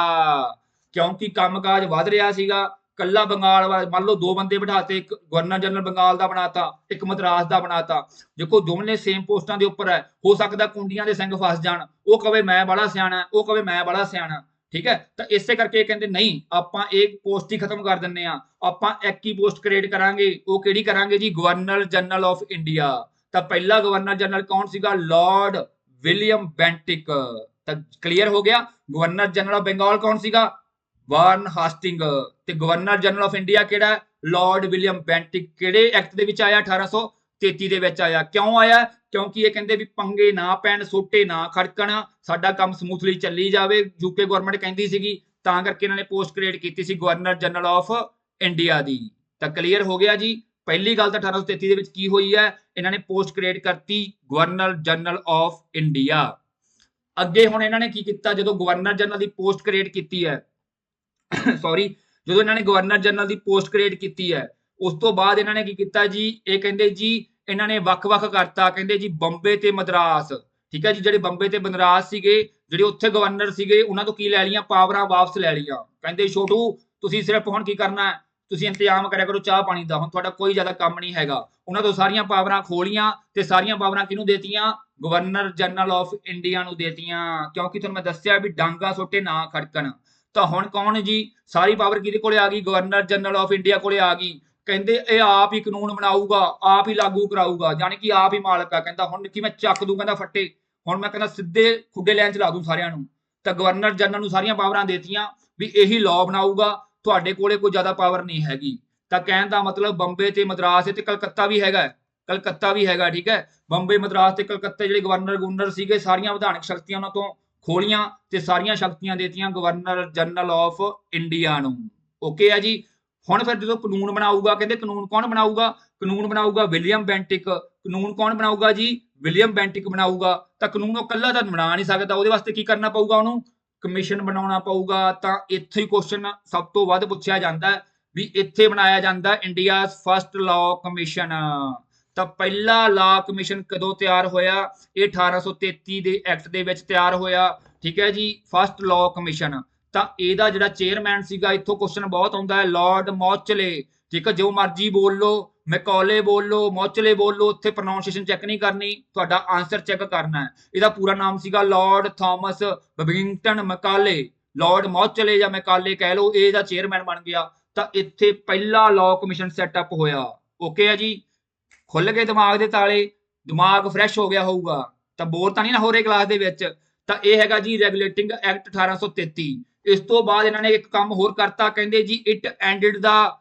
ਕਿਉਂਕਿ ਕੰਮਕਾਜ ਵੱਧ ਰਿਹਾ ਸੀਗਾ, ਕੱਲਾ ਬੰਗਾਲ ਮੰਨ ਲਓ ਦੋ ਬੰਦੇ ਬਿਠਾਤੇ, ਇੱਕ ਗਵਰਨਰ ਜਨਰਲ ਬੰਗਾਲ ਦਾ ਬਣਾਤਾ, ਇੱਕ ਮਦਰਾਸ ਦਾ ਬਣਾਤਾ। ਦੇਖੋ ਦੋਵੇਂ ਸੇਮ ਪੋਸਟਾਂ ਦੇ ਉੱਪਰ ਹੈ, ਹੋ ਸਕਦਾ ਕੁੰਡੀਆਂ ਦੇ ਸਿੰਘ ਫਸ ਜਾਣ, ਉਹ ਕਵੇ ਮੈਂ ਬੜਾ ਸਿਆਣਾ, ਉਹ ਕਵੇ ਮੈਂ ਬੜਾ ਸਿਆਣਾ, ਠੀਕ ਹੈ। ਤਾਂ ਇਸੇ ਕਰਕੇ ਕਹਿੰਦੇ ਨਹੀਂ, ਆਪਾਂ ਇਹ ਪੋਸਟ ਹੀ ਖਤਮ ਕਰ ਦਿੰਨੇ ਆ, ਆਪਾਂ ਇੱਕ ਹੀ ਪੋਸਟ ਕ੍ਰੀਏਟ ਕਰਾਂਗੇ। ਉਹ ਕਿਹੜੀ ਕਰਾਂਗੇ ਜੀ, ਗਵਰਨਰ ਜਨਰਲ ਆਫ ਇੰਡੀਆ। ਤਾਂ ਪਹਿਲਾ ਗਵਰਨਰ ਜਨਰਲ ਕੌਣ ਸੀਗਾ, ਲਾਰਡ ਵਿਲੀਅਮ ਬੈਂਟਿਕ। ਤਾਂ ਕਲੀਅਰ ਹੋ ਗਿਆ। ਗਵਰਨਰ ਜਨਰਲ ਆਫ ਬੰਗਾਲ ਕੌਣ ਸੀਗਾ, ਵਾਰਨ ਹਾਸਟਿੰਗ, ਤੇ ਗਵਰਨਰ ਜਨਰਲ ਆਫ ਇੰਡੀਆ ਕਿਹੜਾ, ਲਾਰਡ ਵਿਲੀਅਮ ਬੈਂਟਿਕ। ਕਿਹੜੇ ਐਕਟ ਦੇ ਵਿੱਚ ਆਇਆ, 1833 ਦੇ ਵਿੱਚ ਆਇਆ। ਕਿਉਂ ਆਇਆ, ਕਿਉਂਕਿ ਇਹ ਕਹਿੰਦੇ ਵੀ ਪੰਗੇ ਨਾ ਪੈਣ, ਸੋਟੇ ਨਾ ਖੜਕਣ, ਸਾਡਾ ਕੰਮ ਸਮੂਥਲੀ ਚੱਲੀ ਜਾਵੇ, ਯੂਕੇ ਗਵਰਨਮੈਂਟ ਕਹਿੰਦੀ ਸੀਗੀ, ਤਾਂ ਕਰਕੇ ਇਹਨਾਂ ਨੇ ਪੋਸਟ ਕ੍ਰੀਏਟ ਕੀਤੀ ਸੀ ਗਵਰਨਰ ਜਨਰਲ ਆਫ ਇੰਡੀਆ ਦੀ। ਤਾਂ ਕਲੀਅਰ ਹੋ ਗਿਆ ਜੀ। ਪਹਿਲੀ ਗੱਲ ਤਾਂ 1833 ਦੇ ਵਿੱਚ ਕੀ ਹੋਈ ਹੈ, ਇਹਨਾਂ ਨੇ ਪੋਸਟ ਕ੍ਰੀਏਟ ਕਰਤੀ ਗਵਰਨਰ ਜਨਰਲ ਆਫ ਇੰਡੀਆ। ਅੱਗੇ ਹੁਣ ਇਹਨਾਂ ਨੇ ਕੀ ਕੀਤਾ, ਜਦੋਂ ਗਵਰਨਰ ਜਨਰਲ ਦੀ ਪੋਸਟ ਕ੍ਰੀਏਟ ਕੀਤੀ ਹੈ ਸੌਰੀ, ਜਦੋਂ ਇਹਨਾਂ ਨੇ ਗਵਰਨਰ ਜਨਰਲ ਦੀ ਪੋਸਟ ਕ੍ਰੀਏਟ ਕੀਤੀ ਹੈ, ਉਸ ਤੋਂ ਬਾਅਦ ਇਹਨਾਂ ਨੇ ਕੀ ਕੀਤਾ ਜੀ, ਇਹ ਕਹਿੰਦੇ ਜੀ ਇਹਨਾਂ ਨੇ ਵੱਖ-ਵੱਖ ਕਰਤਾ, ਕਹਿੰਦੇ ਜੀ ਬੰਬੇ ਤੇ ਮਦਰਾਸ, ਠੀਕ ਹੈ ਜੀ। ਜਿਹੜੇ ਬੰਬੇ ਤੇ ਮਦਰਾਸ ਸੀਗੇ, ਜਿਹੜੇ ਉੱਥੇ ਗਵਰਨਰ ਸੀਗੇ, ਉਹਨਾਂ ਤੋਂ ਕੀ ਲੈ ਲਈਆਂ, ਪਾਵਰਾਂ ਵਾਪਸ ਲੈ ਲਈਆਂ। ਕਹਿੰਦੇ ਛੋਟੂ ਤੁਸੀਂ ਸਿਰਫ ਹੁਣ ਕੀ ਕਰਨਾ, ਤੁਸੀਂ ਇੰਤਜ਼ਾਮ ਕਰਿਆ ਕਰੋ ਚਾਹ ਪਾਣੀ ਦਾ, ਹੁਣ ਤੁਹਾਡਾ ਕੋਈ ਜ਼ਿਆਦਾ ਕੰਮ ਨਹੀਂ ਹੈਗਾ। ਉਹਨਾਂ ਤੋਂ ਸਾਰੀਆਂ ਪਾਵਰਾਂ ਖੋਲੀਆਂ ਤੇ ਸਾਰੀਆਂ ਪਾਵਰਾਂ ਕਿਹਨੂੰ ਦੇਤੀਆਂ, ਗਵਰਨਰ ਜਨਰਲ ਆਫ ਇੰਡੀਆ ਨੂੰ ਦੇਤੀਆਂ। ਕਿਉਂਕਿ ਤੁਹਾਨੂੰ ਮੈਂ ਦੱਸਿਆ ਵੀ ਡਾਂਗਾ ਸੋਟੇ ਨਾ ਖੜਕਣ। ਤਾਂ ਹੁਣ ਕੌਣ ਜੀ, ਸਾਰੀ ਪਾਵਰ ਕਿਹਦੇ ਕੋਲੇ ਆ ਗਈ, ਗਵਰਨਰ ਜਨਰਲ ਆਫ ਇੰਡੀਆ ਕੋਲੇ ਆ ਗਈ। ਕਹਿੰਦੇ ਇਹ ਆਪ ਹੀ ਕਾਨੂੰਨ ਬਣਾਊਗਾ, ਆਪ ਹੀ ਲਾਗੂ ਕਰਾਊਗਾ, ਜਾਨੀ ਕਿ ਆਪ ਹੀ ਮਾਲਕ ਆ। ਕਹਿੰਦਾ ਹੁਣ ਕਿ ਮੈਂ ਚੱਕ ਦੂੰ, ਕਹਿੰਦਾ ਫੱਟੇ, ਹੁਣ ਮੈਂ ਕਹਿੰਦਾ ਸਿੱਧੇ ਖੁੱਡੇ ਲੈਣ ਚਲਾ ਦੂੰ ਸਾਰਿਆਂ ਨੂੰ। ਤਾਂ ਗਵਰਨਰ ਜਨਰਲ ਨੂੰ ਸਾਰੀਆਂ ਪਾਵਰਾਂ ਦੇਤੀਆਂ ਵੀ ਇਹੀ ਲਾਅ ਬਣਾਊਗਾ, ਤੁਹਾਡੇ ਕੋਲੇ ਕੋਈ ਜ਼ਿਆਦਾ ਪਾਵਰ ਨਹੀਂ ਹੈਗੀ। ਤਾਂ ਕਹਿਣ ਦਾ ਮਤਲਬ ਬੰਬੇ ਤੇ ਮਦਰਾਸ ਤੇ ਕਲਕੱਤਾ ਵੀ ਹੈਗਾ, ਕਲਕੱਤਾ ਵੀ ਹੈਗਾ, ਠੀਕ ਹੈ। ਬੰਬੇ ਮਦਰਾਸ ਤੇ ਕਲਕੱਤੇ ਜਿਹੜੇ ਗਵਰਨਰ ਸੀਗੇ, ਸਾਰੀਆਂ ਵਿਧਾਨਕ ਸ਼ਕਤੀਆਂ ਉਹਨਾਂ ਤੋਂ ਖੋਲੀਆਂ ਤੇ ਸਾਰੀਆਂ ਸ਼ਕਤੀਆਂ ਦੇਤੀਆਂ ਗਵਰਨਰ ਜਨਰਲ ਆਫ ਇੰਡੀਆ ਨੂੰ। ਓਕੇ ਹੈ ਜੀ। ਹੁਣ ਫਿਰ ਜਦੋਂ ਕਾਨੂੰਨ ਬਣਾਊਗਾ, ਕਹਿੰਦੇ ਕਾਨੂੰਨ ਕੌਣ ਬਣਾਊਗਾ, ਕਾਨੂੰਨ ਬਣਾਊਗਾ ਵਿਲੀਅਮ ਬੈਂਟਿਕ। ਕਾਨੂੰਨ ਕੌਣ ਬਣਾਊਗਾ ਜੀ, ਵਿਲੀਅਮ ਬੈਂਟਿਕ ਬਣਾਊਗਾ। ਤਾਂ ਕਾਨੂੰਨ ਉਹ ਇਕੱਲਾ ਤਾਂ ਬਣਾ ਨਹੀਂ ਸਕਦਾ, ਉਹਦੇ ਵਾਸਤੇ ਕੀ ਕਰਨਾ ਪਊਗਾ, ਉਹਨੂੰ ਕਮਿਸ਼ਨ ਬਣਾਉਣਾ ਪਊਗਾ। ਤਾਂ ਇੱਥੇ ਹੀ ਕੁਐਸਚਨ ਸਭ ਤੋਂ ਵੱਧ ਪੁੱਛਿਆ ਜਾਂਦਾ ਵੀ ਇੱਥੇ ਬਣਾਇਆ ਜਾਂਦਾ ਇੰਡੀਆਜ਼ ਫਸਟ ਲਾਅ ਕਮਿਸ਼ਨ। ਤਾਂ ਪਹਿਲਾ ਲਾਅ ਕਮਿਸ਼ਨ ਕਦੋਂ ਤਿਆਰ ਹੋਇਆ, ਇਹ 1833 ਦੇ ਐਕਟ ਦੇ ਵਿੱਚ ਤਿਆਰ ਹੋਇਆ, ਠੀਕ ਹੈ ਜੀ, ਫਸਟ ਲਾਅ ਕਮਿਸ਼ਨ। ਤਾਂ ਇਹਦਾ ਜਿਹੜਾ ਚੇਅਰਮੈਨ ਸੀਗਾ, ਇੱਥੋਂ ਕੁਐਸਚਨ ਬਹੁਤ ਆਉਂਦਾ ਹੈ, ਲਾਰਡ ਮੌਚਲੇ, ਠੀਕ ਹੈ। ਜੋ ਮਰਜ਼ੀ ਬੋਲ ਲਓ, ਮੈਕੌਲੇ ਬੋਲ ਲਓ, ਮੌਚਲੇ ਬੋਲ ਲਓ, ਉੱਥੇ ਪ੍ਰੋਨਾਂਸੀਏਸ਼ਨ ਚੈੱਕ ਨਹੀਂ ਕਰਨੀ, ਤੁਹਾਡਾ ਆਨਸਰ ਚੈੱਕ ਕਰਨਾ ਹੈ। ਇਹਦਾ ਪੂਰਾ ਨਾਮ ਸੀਗਾ ਲਾਰਡ ਥਾਮਸ ਬੈਬਿੰਗਟਨ ਮੈਕਾਲੇ, ਲਾਰਡ ਮੌਚਲੇ ਜਾਂ ਮੈਕਾਲੇ ਕਹਿ ਲਓ, ਇਹ ਦਾ ਚੇਅਰਮੈਨ ਬਣ ਗਿਆ। ਤਾਂ ਇੱਥੇ ਪਹਿਲਾ ਲਾਅ ਕਮਿਸ਼ਨ ਸੈਟਅਪ ਹੋਇਆ। ਓਕੇ ਹੈ ਜੀ, ਖੁੱਲ ਗਏ ਦਿਮਾਗ ਦੇ ਤਾਲੇ, ਦਿਮਾਗ ਫਰੈਸ਼ ਹੋ ਗਿਆ ਹੋਊਗਾ, ਤਾਂ ਬੋਰ ਤਾਂ ਨਹੀਂ ਨਾ ਹੋ ਰਹੇ ਕਲਾਸ ਦੇ ਵਿੱਚ। ਤਾਂ ਇਹ ਹੈਗਾ ਜੀ ਰੈਗੂਲੇਟਿੰਗ ਐਕਟ 1833। ਇਸ ਤੋਂ ਬਾਅਦ ਇਹਨਾਂ ਨੇ ਇੱਕ ਕੰਮ ਹੋਰ ਕਰਤਾ, ਕਹਿੰਦੇ ਜੀ it ended the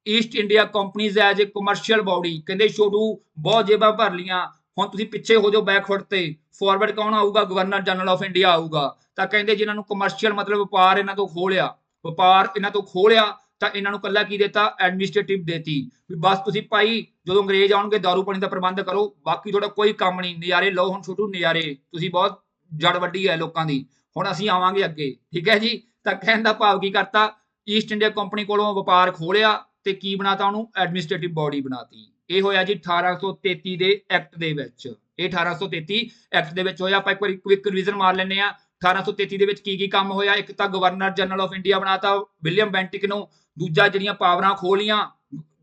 East India companies as a commercial body. ਕਹਿੰਦੇ ਛੋਟੂ ਬਹੁਤ ਜੇਬਾਂ ਭਰ ਲੀਆਂ, ਹੁਣ ਤੁਸੀਂ ਪਿੱਛੇ ਹੋ ਜਾਓ ਬੈਕਫੁੱਟ ਤੇ, ਫਾਰਵਰਡ ਕੌਣ ਆਊਗਾ, ਗਵਰਨਰ ਜਨਰਲ ਆਫ ਇੰਡੀਆ ਆਊਗਾ। ਤਾਂ ਕਹਿੰਦੇ ਜਿਨ੍ਹਾਂ ਨੂੰ ਕਮਰਸ਼ੀਅਲ ਮਤਲਬ ਵਪਾਰ ਇਹਨਾਂ ਤੋਂ ਖੋਲਿਆ, ਵਪਾਰ ਇਹਨਾਂ ਤੋਂ ਖੋਲਿਆ, ਤਾਂ ਇਹਨਾਂ ਨੂੰ ਕੱਲਾ ਕੀ ਦੇਤਾ, ਐਡਮਿਨਿਸਟ੍ਰੇਟਿਵ ਦੇਤੀ ਵੀ ਬਸ ਤੁਸੀਂ ਭਾਈ ਜਦੋਂ ਅੰਗਰੇਜ਼ ਆਉਣਗੇ ਦਾਰੂ ਪਾਣੀ ਦਾ ਪ੍ਰਬੰਧ ਕਰੋ, ਬਾਕੀ ਤੁਹਾਡਾ ਕੋਈ ਕੰਮ ਨਹੀਂ, ਨਜ਼ਾਰੇ ਲਓ ਹੁਣ ਛੋਟੂ ਨਜ਼ਾਰੇ, ਤੁਸੀਂ ਬਹੁਤ ਜੜ ਵੱਡੀ ਹੈ ਲੋਕਾਂ ਦੀ, ਹੁਣ ਅਸੀਂ ਆਵਾਂਗੇ ਅੱਗੇ, ਠੀਕ ਹੈ ਜੀ। ਤਾਂ ਕਹਿਣ ਦਾ ਭਾਵ ਕੀ ਕਰਤਾ, ਈਸਟ ਇੰਡੀਆ ਕੰਪਨੀ ਕੋਲੋਂ ਵਪਾਰ ਖੋਲਿਆ ਤੇ ਕੀ ਬਣਾਤਾ, ਉਹਨੂੰ ਐਡਮਿਨਿਸਟ੍ਰੇਟਿਵ ਬਾਡੀ ਬਣਾਤੀ। ਇਹ ਹੋਇਆ ਜੀ 1833 ਦੇ ਐਕਟ ਦੇ ਵਿੱਚ, ਇਹ 1833 ਐਕਟ ਦੇ ਵਿੱਚ ਹੋਇਆ। ਆਪਾਂ ਇੱਕ ਵਾਰੀ ਕੁਇਕ ਰਿਵੀਜ਼ਨ ਮਾਰ ਲੈਂਦੇ ਆ। 1833 ਦੇ ਵਿੱਚ ਕੀ ਕੰਮ ਹੋਇਆ, ਇੱਕ ਤਾਂ ਗਵਰਨਰ ਜਨਰਲ ਆਫ ਇੰਡੀਆ ਬਣਾਤਾ ਵਿਲੀਅਮ ਬੈਂਟਿਕ ਨੂੰ, ਦੂਜਾ ਜਿਹੜੀਆਂ ਪਾਵਰਾਂ ਖੋਲੀਆਂ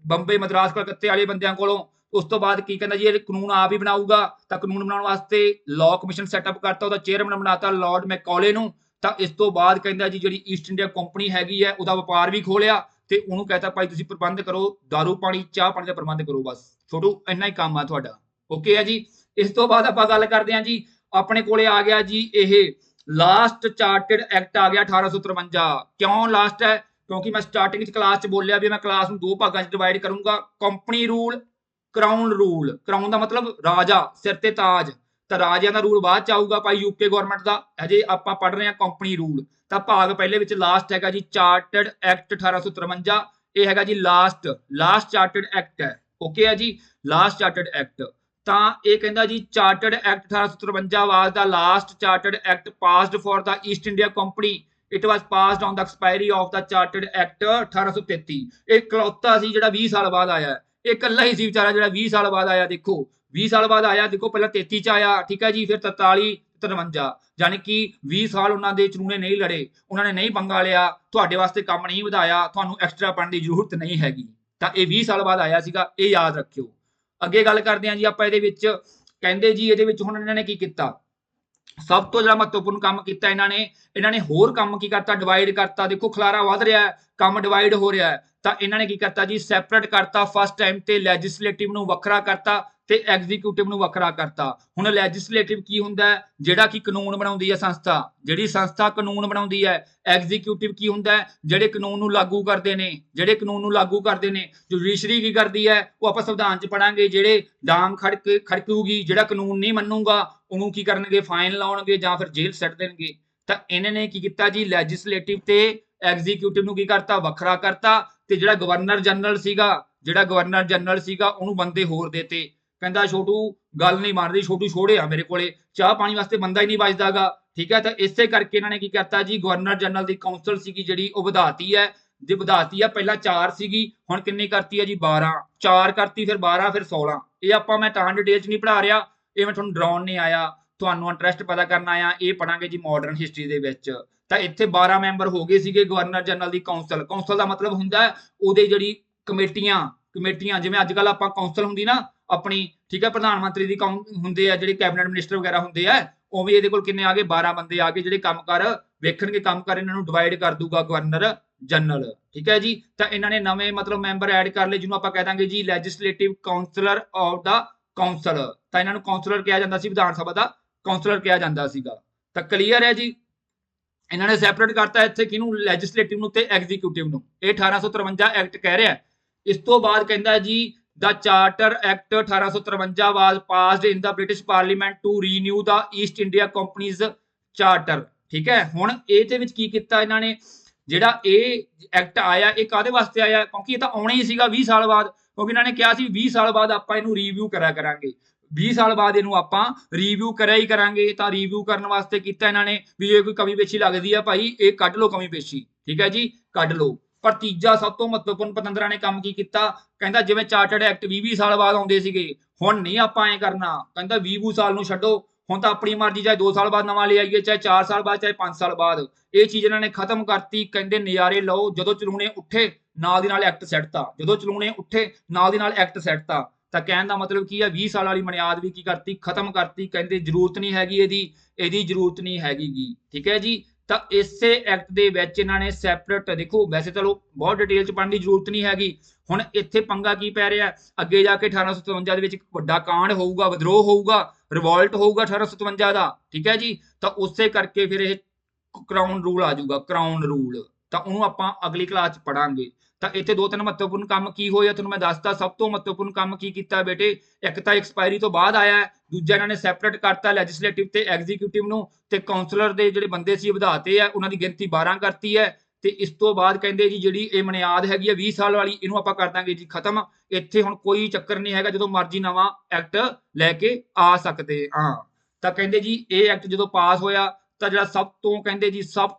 ਬੰਬੇ ਮਦਰਾਸ ਕਲਕੱਤੇ ਵਾਲੇ ਬੰਦਿਆਂ ਕੋਲੋਂ, ਉਸ ਤੋਂ ਬਾਅਦ ਕੀ ਕਹਿੰਦਾ ਜੀ ਇਹ ਕਾਨੂੰਨ ਆਪ ਹੀ ਬਣਾਊਗਾ। ਤਾਂ ਕਾਨੂੰਨ ਬਣਾਉਣ ਵਾਸਤੇ ਲਾਅ ਕਮਿਸ਼ਨ ਸੈਟਅਪ ਕਰਤਾ, ਉਹਦਾ ਚੇਅਰਮੈਨ ਬਣਾਤਾ ਲਾਰਡ ਮੈਕੌਲੇ ਨੂੰ। ਤਾਂ ਇਸ ਤੋਂ ਬਾਅਦ ਕਹਿੰਦਾ ਜੀ ਜਿਹੜੀ ਈਸਟ ਇੰਡੀਆ ਕੰਪਨੀ ਹੈਗੀ ਹੈ ਉਹਦਾ ਵਪਾਰ ਵੀ ਖੋਲਿਆ ਤੇ ਉਹਨੂੰ ਕਹਤਾ ਭਾਈ ਤੁਸੀਂ ਪ੍ਰਬੰਧ ਕਰੋ ਦਾਰੂ ਪਾਣੀ ਚਾਹ ਪਾਣੀ ਦਾ ਪ੍ਰਬੰਧ ਕਰੋ, ਬਸ ਛੋਟੂ ਇੰਨਾ ਹੀ ਕੰਮ ਆ ਤੁਹਾਡਾ। ਓਕੇ ਹੈ ਜੀ। ਇਸ ਤੋਂ ਬਾਅਦ ਆਪਾਂ ਗੱਲ ਕਰਦੇ ਹਾਂ ਜੀ ਆਪਣੇ ਕੋਲੇ ਆ ਗਿਆ ਜੀ ਇਹ ਲਾਸਟ ਚਾਰਟਰਡ ਐਕਟ ਆ ਗਿਆ 1853। ਕਿਉਂ ਲਾਸਟ ਹੈ? ਕਿਉਂਕਿ ਮੈਂ ਸਟਾਰਟਿੰਗ ਚ ਕਲਾਸ ਚ ਬੋਲਿਆ ਵੀ ਮੈਂ ਕਲਾਸ ਨੂੰ ਦੋ ਭਾਗਾਂ ਚ ਡਿਵਾਈਡ ਕਰੂੰਗਾ, company rule, crown rule. Crown ਦਾ ਮਤਲਬ ਰਾਜਾ, ਸਿਰ ਤੇ ਤਾਜ। ਤਾਂ ਰਾਜਿਆਂ ਦਾ ਰੂਲ ਬਾਅਦ ਚ ਆਊਗਾ ਭਾਈ ਯੂਕੇ ਗਵਰਨਮੈਂਟ ਦਾ, ਹਜੇ ਆਪਾਂ ਪੜ ਰਹੇ ਹਾਂ ਕੰਪਨੀ ਰੂਲ। ਤਾਂ ਭਾਗ ਪਹਿਲੇ ਵਿੱਚ ਲਾਸਟ ਹੈਗਾ ਜੀ ਚਾਰਟਰਡ ਐਕਟ 1853। ਇਹ ਹੈਗਾ ਜੀ ਲਾਸਟ ਚਾਰਟਰਡ ਐਕਟ ਹੈ। ਓਕੇ ਹੈ ਜੀ, ਲਾਸਟ ਚਾਰਟਰਡ ਐਕਟ। ਤਾਂ ਇਹ ਕਹਿੰਦਾ ਜੀ chartered act 1853 was the last chartered act passed for the East India company. It was passed on the expiry of the chartered act 1833। ਇਹ ਇਕਲੌਤਾ ਸੀ ਜਿਹੜਾ 20 ਸਾਲ ਬਾਅਦ ਆਇਆ। ਇਹ ਇਕੱਲਾ ਹੀ ਸੀ ਵਿਚਾਰਾ ਜਿਹੜਾ 20 ਸਾਲ ਬਾਅਦ ਆਇਆ। ਦੇਖੋ 20 ਸਾਲ ਬਾਅਦ ਆਇਆ, ਦੇਖੋ ਪਹਿਲਾਂ 33 ਚ ਆਇਆ, ਠੀਕ ਹੈ ਜੀ, ਫਿਰ 43 53, ਯਾਨੀ ਕਿ 20 ਸਾਲ ਉਹਨਾਂ ਦੇ ਚੂਨੇ ਨਹੀਂ ਲੜੇ, ਉਹਨਾਂ ਨੇ ਨਹੀਂ ਪੰਗਾ ਲਿਆ, ਤੁਹਾਡੇ ਵਾਸਤੇ ਕੰਮ ਨਹੀਂ ਵਧਾਇਆ, ਤੁਹਾਨੂੰ ਐਕਸਟਰਾ ਪੜਨ ਦੀ ਜ਼ਰੂਰਤ ਨਹੀਂ ਹੈਗੀ। ਤਾਂ ਇਹ 20 ਸਾਲ ਬਾਅਦ ਆਇਆ ਸੀਗਾ, ਇਹ ਯਾਦ ਰੱਖਿਓ। ਅੱਗੇ ਗੱਲ ਕਰਦੇ ਹਾਂ ਜੀ ਆਪਾਂ ਇਹਦੇ ਵਿੱਚ। ਕਹਿੰਦੇ ਜੀ ਇਹਦੇ ਵਿੱਚ ਹੁਣ ਇਹਨਾਂ ਨੇ ਕੀ ਕੀਤਾ, ਸਭ ਤੋਂ ਜਿਹੜਾ ਮਹੱਤਵਪੂਰਨ ਕੰਮ ਕੀਤਾ ਇਹਨਾਂ ਨੇ ਹੋਰ ਕੰਮ ਕੀ ਕਰਤਾ, ਡਿਵਾਈਡ ਕਰਤਾ। ਦੇਖੋ ਖਲਾਰਾ ਵੱਧ ਰਿਹਾ ਹੈ, ਕੰਮ ਡਿਵਾਈਡ ਹੋ ਰਿਹਾ ਹੈ। ਤਾਂ ਇਹਨਾਂ ਨੇ ਕੀ ਕਰਤਾ ਜੀ ਸੈਪਰੇਟ ਕਰਤਾ ਫਸਟ ਟਾਈਮ ਤੇ ਲੈਜਿਸਲੇਟਿਵ ਨੂੰ ਵੱਖਰਾ ਕਰਤਾ ਤੇ ਐਗਜ਼ੀਕਿਊਟਿਵ ਨੂੰ ਵੱਖਰਾ ਕਰਤਾ। ਹੁਣ ਲੈਜਿਸਲੇਟਿਵ ਕੀ ਹੁੰਦਾ ਹੈ, ਜਿਹੜਾ ਕਿ ਕਾਨੂੰਨ ਬਣਾਉਂਦੀ ਹੈ ਸੰਸਥਾ, ਜਿਹੜੀ ਸੰਸਥਾ ਕਾਨੂੰਨ ਬਣਾਉਂਦੀ ਹੈ। ਐਗਜ਼ੀਕਿਊਟਿਵ ਕੀ ਹੁੰਦਾ ਹੈ, ਜਿਹੜੇ ਕਾਨੂੰਨ ਨੂੰ ਲਾਗੂ ਕਰਦੇ ਨੇ, ਜੁਡੀਸ਼ਰੀ ਕੀ ਕਰਦੀ ਹੈ ਉਹ ਆਪਾਂ ਸੰਵਿਧਾਨ ਚ ਪੜਾਂਗੇ। ਜਿਹੜੇ ਡਾਂਗ ਖੜਕੂਗੀ, ਜਿਹੜਾ ਕਾਨੂੰਨ ਨਹੀਂ ਮੰਨੂਗਾ ਉਹਨੂੰ ਕੀ ਕਰਨਗੇ, ਫਾਈਨ ਲਾਉਣਗੇ ਜਾਂ ਫਿਰ ਜੇਲ੍ਹ ਸੱਟ ਦੇਣਗੇ। ਤਾਂ ਇਹਨਾਂ ਨੇ ਕੀ ਕੀਤਾ ਜੀ ਲੈਜਿਸਲੇਟਿਵ ਤੇ ਐਗਜ਼ੀਕਿਊਟਿਵ ਨੂੰ ਕੀ ਕਰਤਾ, ਵੱਖਰਾ ਕਰਤਾ। ਤੇ ਜਿਹੜਾ ਗਵਰਨਰ ਜਨਰਲ ਸੀਗਾ ਉਹਨੂੰ ਬੰਦੇ ਹੋਰ ਦੇਤੇ। ਕਹਿੰਦਾ ਛੋਟੂ ਗੱਲ ਨਹੀਂ ਮੰਨਦੀ, ਛੋਟੂ ਛੋੜਿਆ ਮੇਰੇ ਕੋਲੇ, ਚਾਹ ਪਾਣੀ ਵਾਸਤੇ ਬੰਦਾ ਹੀ ਨਹੀਂ ਬਚਦਾਗਾ, ਠੀਕ ਹੈ। ਤਾਂ ਇਸੇ ਕਰਕੇ ਇਹਨਾਂ ਨੇ ਕੀ ਕਰਤਾ ਜੀ ਗਵਰਨਰ ਜਨਰਲ ਦੀ ਕਾਉਂਸਲ ਸੀਗੀ ਜਿਹੜੀ ਉਹ ਵਧਾਤੀ ਹੈ। ਜੇ ਵਧਾਤੀ ਆ, ਪਹਿਲਾਂ 4 ਸੀਗੀ, ਹੁਣ ਕਿੰਨੀ ਕਰਤੀ ਹੈ ਜੀ 12। 4 ਕਰਤੀ, ਫਿਰ 12, ਫਿਰ 16। ਇਹ ਆਪਾਂ ਮੈਂ ਤਾਂ ਡਿਟੇਲ ਚ ਨਹੀਂ ਪੜ੍ਹਾ ਰਿਹਾ, ਇਹ ਮੈਂ ਤੁਹਾਨੂੰ ਡਰਾਉਣ ਨਹੀਂ ਆਇਆ, ਤੁਹਾਨੂੰ ਇੰਟਰਸਟ ਪਤਾ ਕਰਨ ਆਇਆ। ਇਹ ਪੜਾਂਗੇ ਜੀ ਮਾਡਰਨ ਹਿਸਟਰੀ ਦੇ ਵਿੱਚ। ਤਾਂ ਇੱਥੇ 12 ਮੈਂਬਰ ਹੋ ਗਏ ਸੀਗੇ ਗਵਰਨਰ ਜਨਰਲ ਦੀ ਕਾਉਂਸਲ। ਕਾਉਂਸਲ ਦਾ ਮਤਲਬ ਹੁੰਦਾ ਉਹਦੇ ਜਿਹੜੀ ਕਮੇਟੀਆਂ, ਜਿਵੇਂ ਅੱਜ ਕੱਲ ਆਪਾਂ ਕਾਉਂਸਲ ਹੁੰਦੀ ਨਾ ਆਪਣੀ, ਠੀਕ ਹੈ, ਪ੍ਰਧਾਨ ਮੰਤਰੀ ਦੀ ਹੁੰਦੇ ਆ, ਜਿਹੜੇ ਕੈਬਨਿਟ ਮਿਨਿਸਟਰ ਵਗੈਰਾ ਹੁੰਦੇ ਆ, ਉਵੇਂ ਇਹਦੇ ਕੋਲ ਕਿੰਨੇ ਆ ਗਏ, 12 ਬੰਦੇ ਆ ਗਏ ਜਿਹੜੇ ਕੰਮਕਾਰ ਵੇਖਣਗੇ, ਕੰਮਕਾਰ ਇਹਨਾਂ ਨੂੰ ਡਿਵਾਈਡ ਕਰ ਦੂਗਾ ਗਵਰਨਰ ਜਨਰਲ, ਠੀਕ ਹੈ ਜੀ। ਤਾਂ ਇਹਨਾਂ ਨੇ ਨਵੇਂ ਮਤਲਬ ਮੈਂਬਰ ਐਡ ਕਰ ਲਏ, ਜਿਹਨੂੰ ਆਪਾਂ ਕਹਿ ਦਾਂਗੇ ਜੀ legislative councillor of the council. ਤਾਂ ਇਹਨਾਂ ਨੂੰ ਕਾਉਂਸਲਰ ਕਿਹਾ ਜਾਂਦਾ ਸੀ, ਵਿਧਾਨ ਸਭਾ ਦਾ ਕਾਉਂਸਲਰ ਕਿਹਾ ਜਾਂਦਾ ਸੀਗਾ। ਤਾਂ ਕਲੀਅਰ ਹੈ ਜੀ। ਇਹਨਾਂ ਨੇ ਸੈਪਰੇਟ ਕਰਤਾ ਇੱਥੇ ਕਿਹਨੂੰ, ਲੈਜਿਸਲੇਟਿਵ ਨੂੰ ਤੇ ਐਗਜ਼ੀਕਿਊਟਿਵ ਨੂੰ। ਇਹ 1853 ਐਕਟ ਕਹਿ ਰਿਹਾ। ਇਸ ਤੋਂ ਬਾਅਦ ਕਹਿੰਦਾ ਜੀ the charter act 1853 was passed in the British parliament to renew the East India company's charter, ਠੀਕ ਹੈ। ਹੁਣ ਇਹਦੇ ਵਿੱਚ ਕੀ ਕੀਤਾ ਇਹਨਾਂ ਨੇ, ਜਿਹੜਾ ਇਹ ਐਕਟ ਆਇਆ ਇਹ ਕਾਹਦੇ ਵਾਸਤੇ ਆਇਆ, ਕਿਉਂਕਿ ਇਹ ਤਾਂ ਆਉਣਾ ਹੀ ਸੀਗਾ 20 ਸਾਲ ਬਾਅਦ, ਕਿਉਂਕਿ ਇਹਨਾਂ ਨੇ ਕਿਹਾ ਸੀ 20 ਸਾਲ ਬਾਅਦ ਆਪਾਂ ਇਹਨੂੰ ਰਿਵਿਊ ਕਰਿਆ ਕਰਾਂਗੇ, 20 ਸਾਲ ਬਾਅਦ ਇਹਨੂੰ ਆਪਾਂ ਰਿਵਿਊ ਕਰਿਆ ਹੀ ਕਰਾਂਗੇ। ਤਾਂ ਰਿਵਿਊ ਕਰਨ ਵਾਸਤੇ ਕੀਤਾ ਇਹਨਾਂ ਨੇ ਵੀ ਜੇ ਕੋਈ ਕਮੀ ਪੇਸ਼ੀ ਲੱਗਦੀ ਆ ਭਾਈ ਇਹ ਕੱਢ ਲਓ ਕਮੀ ਪੇਸ਼ੀ, ਠੀਕ ਹੈ ਜੀ, ਕੱਢ ਲਓ। ਪਰ ਤੀਜਾ ਸਭ ਤੋਂ ਮਹੱਤਵਪੂਰਨ ਪਤੰਦਰਾਂ ਨੇ ਕੰਮ ਕੀ ਕੀਤਾ, ਕਹਿੰਦਾ ਜਿਵੇਂ ਚਾਰਟਰਡ ਐਕਟ 20 ਸਾਲ ਬਾਅਦ ਆਉਂਦੇ ਸੀਗੇ, ਹੁਣ ਨਹੀਂ ਆਪਾਂ ਐ ਕਰਨਾ। ਕਹਿੰਦਾ 20 ਸਾਲ ਨੂੰ ਛੱਡੋ, ਹੁਣ ਤਾਂ ਆਪਣੀ ਮਰਜ਼ੀ, ਚਾਹੇ 2 ਸਾਲ ਬਾਅਦ ਨਵਾਂ ਲੈ ਆਈਏ, ਚਾਹੇ 4 ਸਾਲ ਬਾਅਦ, ਚਾਹੇ 5 ਸਾਲ ਬਾਅਦ। ਇਹ ਚੀਜ਼ ਇਹਨਾਂ ਨੇ ਖਤਮ ਕਰਤੀ। ਕਹਿੰਦੇ ਨਜ਼ਾਰੇ ਲਓ, ਜਦੋਂ ਚਲੂਣੇ ਉੱਠੇ ਨਾਲ ਦੀ ਨਾਲ ਐਕਟ ਸੈੱਟਤਾ, ਤਾਂ ਕਹਿਣ ਦਾ ਮਤਲਬ ਕੀ ਹੈ, 20 ਸਾਲ ਵਾਲੀ ਬੁਨਿਆਦ ਵੀ ਕੀ ਕਰਤੀ, ਖਤਮ ਕਰਤੀ। ਕਹਿੰਦੇ ਜ਼ਰੂਰਤ ਨਹੀਂ ਹੈਗੀ ਇਹਦੀ ਜ਼ਰੂਰਤ ਨਹੀਂ ਹੈਗੀ, ਠੀਕ ਹੈ ਜੀ। ਤਾਂ ਇਸੇ ਐਕਟ ਦੇ ਵਿੱਚ ਇਹਨਾਂ ਨੇ ਸੈਪਰੇਟ, ਦੇਖੋ ਵੈਸੇ ਚਲੋ ਬਹੁਤ ਡਿਟੇਲ ਚ ਪੜਨ ਦੀ ਜ਼ਰੂਰਤ ਨਹੀਂ ਹੈਗੀ। ਹੁਣ ਇੱਥੇ ਪੰਗਾ ਕੀ ਪੈ ਰਿਹਾ, ਅੱਗੇ ਜਾ ਕੇ 1857 ਦੇ ਵਿੱਚ ਇੱਕ ਵੱਡਾ ਕਾਂਡ ਹੋਊਗਾ, ਵਿਦਰੋਹ ਹੋਊਗਾ, ਰਿਵੋਲਟ ਹੋਊਗਾ 1857 ਦਾ, ਠੀਕ ਹੈ ਜੀ। ਤਾਂ ਉਸੇ ਕਰਕੇ ਫਿਰ ਇਹ ਕਰਾਊਨ ਰੂਲ ਆ ਜਾਊਗਾ, ਕਰਾਊਨ ਰੂਲ। ਤਾਂ ਉਹਨੂੰ ਆਪਾਂ ਅਗਲੀ ਕਲਾਸ ਚ ਪੜਾਂਗੇ। ਤਾਂ ਇੱਥੇ 2-3 ਮਹੱਤਵਪੂਰਨ ਕੰਮ ਕੀ ਹੋਇਆ ਤੁਹਾਨੂੰ ਮੈਂ ਦੱਸਦਾ। ਸਭ ਤੋਂ ਮਹੱਤਵਪੂਰਨ ਕੰਮ ਕੀ ਕੀਤਾ ਬੇਟੇ, ਇੱਕ ਤਾਂ ਐਕਸਪਾਇਰੀ ਤੋਂ ਬਾਅਦ ਆਇਆ, ਦੂਜਾ ਇਹਨਾਂ ਨੇ ਸੈਪਰੇਟ ਕਰਤਾ ਲੈਜਿਸਲੇਟਿਵ ਤੇ ਐਗਜ਼ੀਕਿਊਟਿਵ ਨੂੰ, ਤੇ ਕਾਉਂਸਲਰ ਦੇ ਜਿਹੜੇ ਬੰਦੇ ਸੀ ਵਧਾਤੇ ਆ, ਉਹਨਾਂ ਦੀ ਗਿਣਤੀ 12 ਕਰਤੀ ਹੈ। ਤੇ ਇਸ ਤੋਂ ਬਾਅਦ ਕਹਿੰਦੇ ਜੀ ਜਿਹੜੀ ਇਹ ਬੁਨਿਆਦ ਹੈਗੀ ਆ 20 ਸਾਲ ਵਾਲੀ, ਇਹਨੂੰ ਆਪਾਂ ਕਰ ਦਾਂਗੇ ਜੀ ਖਤਮ। ਇੱਥੇ ਹੁਣ ਕੋਈ ਚੱਕਰ ਨਹੀਂ ਹੈਗਾ, ਜਦੋਂ ਮਰਜ਼ੀ ਨਵਾਂ ਐਕਟ ਲੈ ਕੇ ਆ ਸਕਦੇ ਹਾਂ। ਤਾਂ ਕਹਿੰਦੇ ਜੀ ਇਹ ਐਕਟ ਜਦੋਂ ਪਾਸ ਹੋਇਆ ਤਾਂ ਜਿਹੜਾ ਸਭ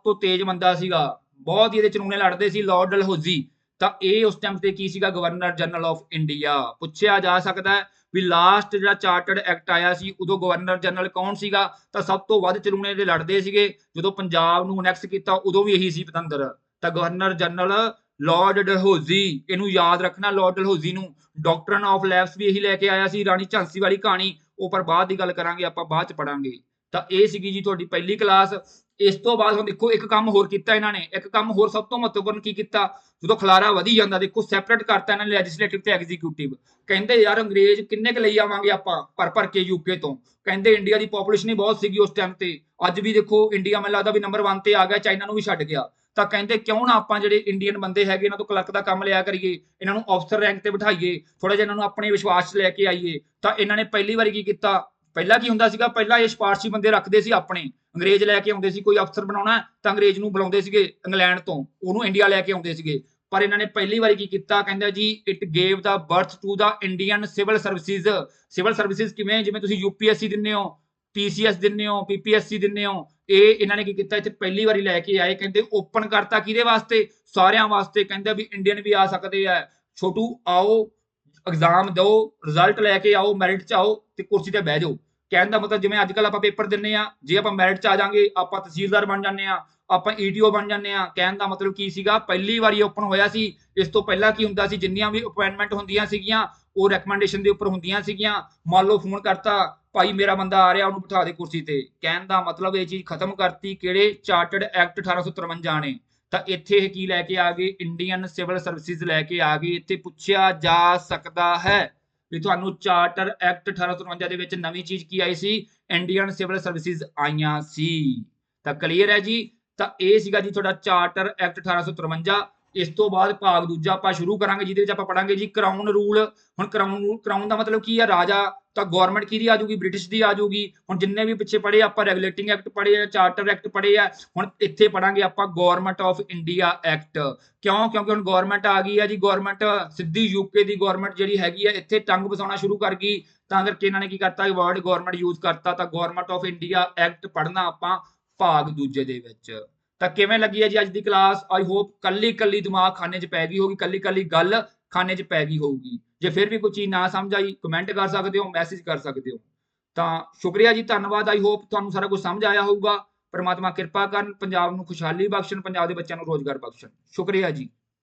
ਤੋਂ ਤੇਜ਼ ਬੰਦਾ ਸੀਗਾ, ਬਹੁਤ ਹੀ ਇਹਦੇ ਚੁਣਾਵੇ ਲੜਦੇ ਸੀ, ਲਾਰਡ ਡਲਹੌਜ਼ੀ। ਤਾਂ ਇਹ ਉਸ ਟਾਈਮ ਤੇ ਕੀ ਸੀਗਾ, ਗਵਰਨਰ ਜਨਰਲ ਆਫ ਇੰਡੀਆ। ਪੁੱਛਿਆ ਜਾ ਸਕਦਾ ਹੈ ਵੀ ਲਾਸਟ ਜਿਹੜਾ ਚਾਰਟਰਡ ਐਕਟ ਆਇਆ ਸੀ ਉਦੋਂ ਗਵਰਨਰ ਜਨਰਲ ਕੌਣ ਸੀਗਾ, ਤਾਂ ਸਭ ਤੋਂ ਵੱਧ ਚੁਣਾਵੇ ਦੇ ਲੜਦੇ ਸੀਗੇ। ਜਦੋਂ ਪੰਜਾਬ ਨੂੰ ਅਨੈਕਸ ਕੀਤਾ ਉਦੋਂ ਵੀ ਇਹੀ ਸੀ ਪਤੰਦਰ। ਤਾਂ ਗਵਰਨਰ ਜਨਰਲ ਲਾਰਡ ਡਲਹੌਜ਼ੀ, ਇਹਨੂੰ ਯਾਦ ਰੱਖਣਾ, ਲਾਰਡ ਡਲਹੌਜ਼ੀ ਨੂੰ। ਡਾਕਟਰਨ ਆਫ ਲੈਬਸ ਵੀ ਇਹੀ ਲੈ ਕੇ ਆਇਆ ਸੀ, ਰਾਣੀ ਝਾਂਸੀ ਵਾਲੀ ਕਹਾਣੀ, ਉਹ ਪਰ ਬਾਅਦ ਦੀ ਗੱਲ ਕਰਾਂਗੇ, ਆਪਾਂ ਬਾਅਦ ਚ ਪੜਾਂਗੇ। ਤਾਂ ਇਹ ਸੀਗੀ ਜੀ ਤੁਹਾਡੀ ਪਹਿਲੀ ਕਲਾਸ। ਇਸ ਤੋਂ ਬਾਅਦ ਹੁਣ ਦੇਖੋ ਇੱਕ ਕੰਮ ਹੋਰ ਕੀਤਾ ਇਹਨਾਂ ਨੇ, ਇੱਕ ਕੰਮ ਹੋਰ ਸਭ ਤੋਂ ਮਹੱਤਵਪੂਰਨ ਕੀ ਕੀਤਾ, ਜਦੋਂ ਖਲਾਰਾ ਵਧੀ ਜਾਂਦਾ ਦੇਖੋ ਸੈਪਰੇਟ ਕਰਤਾ ਇਹਨਾਂ ਨੇ ਲੈਜਿਸਲੇਟਿਵ ਤੇ ਐਗਜ਼ੀਕਿਊਟਿਵ। ਕਹਿੰਦੇ ਯਾਰ ਅੰਗਰੇਜ਼ ਕਿੰਨੇ ਕੁ ਲਈ ਆਵਾਂਗੇ ਆਪਾਂ ਭਰ ਕੇ ਯੂਕੇ ਤੋਂ, ਕਹਿੰਦੇ ਇੰਡੀਆ ਦੀ ਪੋਪੂਲੇਸ਼ਨ ਹੀ ਬਹੁਤ ਸੀਗੀ ਉਸ ਟਾਈਮ ਤੇ, ਅੱਜ ਵੀ ਦੇਖੋ ਇੰਡੀਆ ਮੈਨੂੰ ਲੱਗਦਾ ਵੀ ਨੰਬਰ 1 ਤੇ ਆ ਗਿਆ, ਚਾਈਨਾ ਨੂੰ ਵੀ ਛੱਡ ਗਿਆ। ਤਾਂ ਕਹਿੰਦੇ ਕਿਉਂ ਨਾ ਆਪਾਂ ਜਿਹੜੇ ਇੰਡੀਅਨ ਬੰਦੇ ਹੈਗੇ ਇਹਨਾਂ ਤੋਂ ਕਲਰਕ ਦਾ ਕੰਮ ਲਿਆ ਕਰੀਏ, ਇਹਨਾਂ ਨੂੰ ਅਫਸਰ ਰੈਂਕ ਤੇ ਬਿਠਾਈਏ, ਥੋੜਾ ਜਿਹਾ ਇਹਨਾਂ ਨੂੰ ਆਪਣੇ ਵਿਸ਼ਵਾਸ 'ਚ ਲੈ ਕੇ ਆਈਏ। ਤਾਂ ਇਹਨਾਂ ਨੇ ਪਹਿਲੀ ਵਾਰੀ ਕੀ ਕੀਤਾ, ਪਹਿਲਾਂ ਕੀ ਹੁੰਦਾ ਸੀਗਾ, ਪਹਿਲਾਂ ਇਹ ਸਿਫਾਰਸ਼ੀ ਬੰਦੇ ਰੱਖਦੇ ਸੀ ਆਪਣੇ, ਅੰਗਰੇਜ਼ ਲੈ ਕੇ ਆਉਂਦੇ ਸੀ, ਕੋਈ ਅਫਸਰ ਬਣਾਉਣਾ ਤਾਂ ਅੰਗਰੇਜ਼ ਨੂੰ ਬੁਲਾਉਂਦੇ ਸੀਗੇ ਇੰਗਲੈਂਡ ਤੋਂ, ਉਹਨੂੰ ਇੰਡੀਆ ਲੈ ਕੇ ਆਉਂਦੇ ਸੀਗੇ। ਪਰ ਇਹਨਾਂ ਨੇ ਪਹਿਲੀ ਵਾਰੀ ਕੀ ਕੀਤਾ, ਕਹਿੰਦਾ ਜੀ it gave the birth to the Indian civil services. ਸਿਵਲ ਸਰਵਿਸਿਜ਼ ਕਿਵੇਂ, ਜਿਵੇਂ ਤੁਸੀਂ ਯੂਪੀਐਸਸੀ ਦਿੰਦੇ ਹੋ, ਪੀਸੀਐਸ ਦਿੰਦੇ ਹੋ, ਪੀਪੀਐਸਸੀ ਦਿੰਦੇ ਹੋ, ਇਹ ਇਹਨਾਂ ਨੇ ਕੀ ਕੀਤਾ ਇੱਥੇ ਪਹਿਲੀ ਵਾਰੀ ਲੈ ਕੇ ਆਏ। ਕਹਿੰਦੇ ਓਪਨ ਕਰਤਾ ਕਿਹਦੇ ਵਾਸਤੇ, ਸਾਰਿਆਂ ਵਾਸਤੇ। ਕਹਿੰਦੇ ਵੀ ਇੰਡੀਅਨ ਵੀ ਆ ਸਕਦੇ ਆ, ਛੋਟੂ ਆਓ ਐਗਜ਼ਾਮ ਦਿਓ, ਰਿਜ਼ਲਟ ਲੈ ਕੇ ਆਓ, ਮੈਰਿਟ 'ਚ ਆਓ ਤੇ ਕੁਰਸੀ ਤੇ ਬਹਿ ਜਾਓ। ਕਹਿਣ ਦਾ ਮਤਲਬ ਜਿਵੇਂ ਅੱਜ ਕੱਲ ਆਪਾਂ ਪੇਪਰ ਦਿੰਨੇ ਆ, ਜੇ ਆਪਾਂ ਮੈਰਿਟ 'ਚ ਆ ਜਾਾਂਗੇ ਆਪਾਂ ਤਹਿਸੀਲਦਾਰ ਬਣ ਜਾਂਦੇ ਆ, ਆਪਾਂ ਈਟੀਓ ਬਣ ਜਾਂਦੇ ਆ। ਕਹਿਣ ਦਾ ਮਤਲਬ ਕੀ ਸੀਗਾ, ਪਹਿਲੀ ਵਾਰੀ ਓਪਨ ਹੋਇਆ ਸੀ। ਇਸ ਤੋਂ ਪਹਿਲਾਂ ਕੀ ਹੁੰਦਾ ਸੀ, ਜਿੰਨੀਆਂ ਵੀ ਅਪਾਇੰਟਮੈਂਟ ਹੁੰਦੀਆਂ ਸੀਗੀਆਂ ਉਹ ਰეკਮੈਂਡੇਸ਼ਨ ਦੇ ਉੱਪਰ ਹੁੰਦੀਆਂ ਸੀਗੀਆਂ। ਮੰਨ ਲਓ ਫੋਨ ਕਰਤਾ, ਭਾਈ ਮੇਰਾ ਬੰਦਾ ਆ ਰਿਹਾ, ਉਹਨੂੰ ਬਿਠਾ ਦੇ ਕੁਰਸੀ ਤੇ। ਕਹਿਣ ਦਾ ਮਤਲਬ ਇਹ ਚੀਜ਼ ਖਤਮ ਕਰਤੀ ਕਿਹੜੇ, ਚਾਰਟਰਡ ਐਕਟ 1853 ਨੇ। ਤਾਂ ਇੱਥੇ ਇਹ ਕੀ ਲੈ ਕੇ ਆ ਗਏ, ਇੰਡੀਅਨ ਸਿਵਲ ਸਰਵਿਸਿਜ਼ ਲੈ ਕੇ ਆ ਗਏ। ਇੱਥੇ ਪੁੱਛਿਆ ਜਾ ਸਕਦਾ ਹੈ ਵੀ ਤੁਹਾਨੂੰ ਚਾਰਟਰ ਐਕਟ 1853 ਦੇ ਵਿੱਚ ਨਵੀਂ ਚੀਜ਼ ਕੀ ਆਈ ਸੀ, ਇੰਡੀਅਨ ਸਿਵਲ ਸਰਵਿਸਿਜ਼ ਆਈਆਂ ਸੀ। ਤਾਂ ਕਲੀਅਰ ਹੈ ਜੀ। ਤਾਂ ਇਹ ਸੀਗਾ ਜੀ ਤੁਹਾਡਾ ਚਾਰਟਰ ਐਕਟ 1853। ਇਸ ਤੋਂ ਬਾਅਦ ਭਾਗ ਦੂਜਾ ਆਪਾਂ ਸ਼ੁਰੂ ਕਰਾਂਗੇ, ਜਿਹਦੇ ਵਿੱਚ ਆਪਾਂ ਪੜਾਂਗੇ ਜੀ ਕਰਾਊਨ ਰੂਲ। ਹੁਣ ਕਰਾਊਨ ਦਾ ਮਤਲਬ ਕੀ ਹੈ, ਰਾਜਾ। ਤਾਂ ਗਵਰਨਮੈਂਟ ਕਿਹਦੀ ਆ ਜਾਊਗੀ, ਬ੍ਰਿਟਿਸ਼ ਦੀ ਆ ਜਾਊਗੀ। ਹੁਣ ਜਿੰਨੇ ਵੀ ਪਿੱਛੇ ਪੜ੍ਹੇ ਆਪਾਂ, ਰੈਗੂਲੇਟਿੰਗ ਐਕਟ ਪੜ੍ਹੇ ਆ, ਚਾਰਟਰ ਐਕਟ ਪੜ੍ਹੇ ਆ, ਹੁਣ ਇੱਥੇ ਪੜਾਂਗੇ ਆਪਾਂ ਗਵਰਨਮੈਂਟ ਆਫ ਇੰਡੀਆ ਐਕਟ। ਕਿਉਂ, ਕਿਉਂਕਿ ਹੁਣ ਗਵਰਨਮੈਂਟ ਆ ਗਈ ਹੈ ਜੀ, ਗਵਰਨਮੈਂਟ ਸਿੱਧੀ ਯੂਕੇ ਦੀ ਗਵਰਨਮੈਂਟ ਜਿਹੜੀ ਹੈਗੀ ਹੈ ਇੱਥੇ ਟੰਗ ਵਸਾਉਣਾ ਸ਼ੁਰੂ ਕਰ ਗਈ। ਤਾਂ ਕਰਕੇ ਇਹਨਾਂ ਨੇ ਕੀ ਕਰਤਾ, ਵਰਡ ਗਵਰਨਮੈਂਟ ਯੂਜ਼ ਕਰਤਾ। ਤਾਂ ਗਵਰਨਮੈਂਟ ਆਫ ਇੰਡੀਆ ਐਕਟ ਪੜ੍ਹਨਾ ਆਪਾਂ ਭਾਗ ਦੂਜੇ ਦੇ ਵਿੱਚ। ਤਾਂ ਕਿਵੇਂ ਲੱਗੀ ਹੈ ਜੀ ਅੱਜ ਦੀ ਕਲਾਸ, ਆਈ ਹੋਪ ਕੱਲੀ ਦਿਮਾਗ ਖਾਨੇ 'ਚ ਪੈ ਗਈ ਹੋਗੀ, ਕੱਲੀ ਗੱਲ ਖਾਨੇ 'ਚ ਪੈ ਗਈ ਹੋਊਗੀ। ਜੇ ਫਿਰ ਵੀ ਕੋਈ ਚੀਜ਼ ਨਾ ਸਮਝ ਆਈ ਕਮੈਂਟ ਕਰ ਸਕਦੇ ਹੋ, ਮੈਸੇਜ ਕਰ ਸਕਦੇ ਹੋ। ਤਾਂ ਸ਼ੁਕਰੀਆ ਜੀ, ਧੰਨਵਾਦ। ਆਈ ਹੋਪ ਤੁਹਾਨੂੰ ਸਾਰਾ ਕੁਝ ਸਮਝ ਆਇਆ ਹੋਊਗਾ। ਪਰਮਾਤਮਾ ਕਿਰਪਾ ਕਰਨ, ਪੰਜਾਬ ਨੂੰ ਖੁਸ਼ਹਾਲੀ ਬਖਸ਼ਣ, ਪੰਜਾਬ ਦੇ ਬੱਚਿਆਂ ਨੂੰ ਰੋਜ਼ਗਾਰ ਬਖਸ਼ਣ। ਸ਼ੁਕਰੀਆ ਜੀ।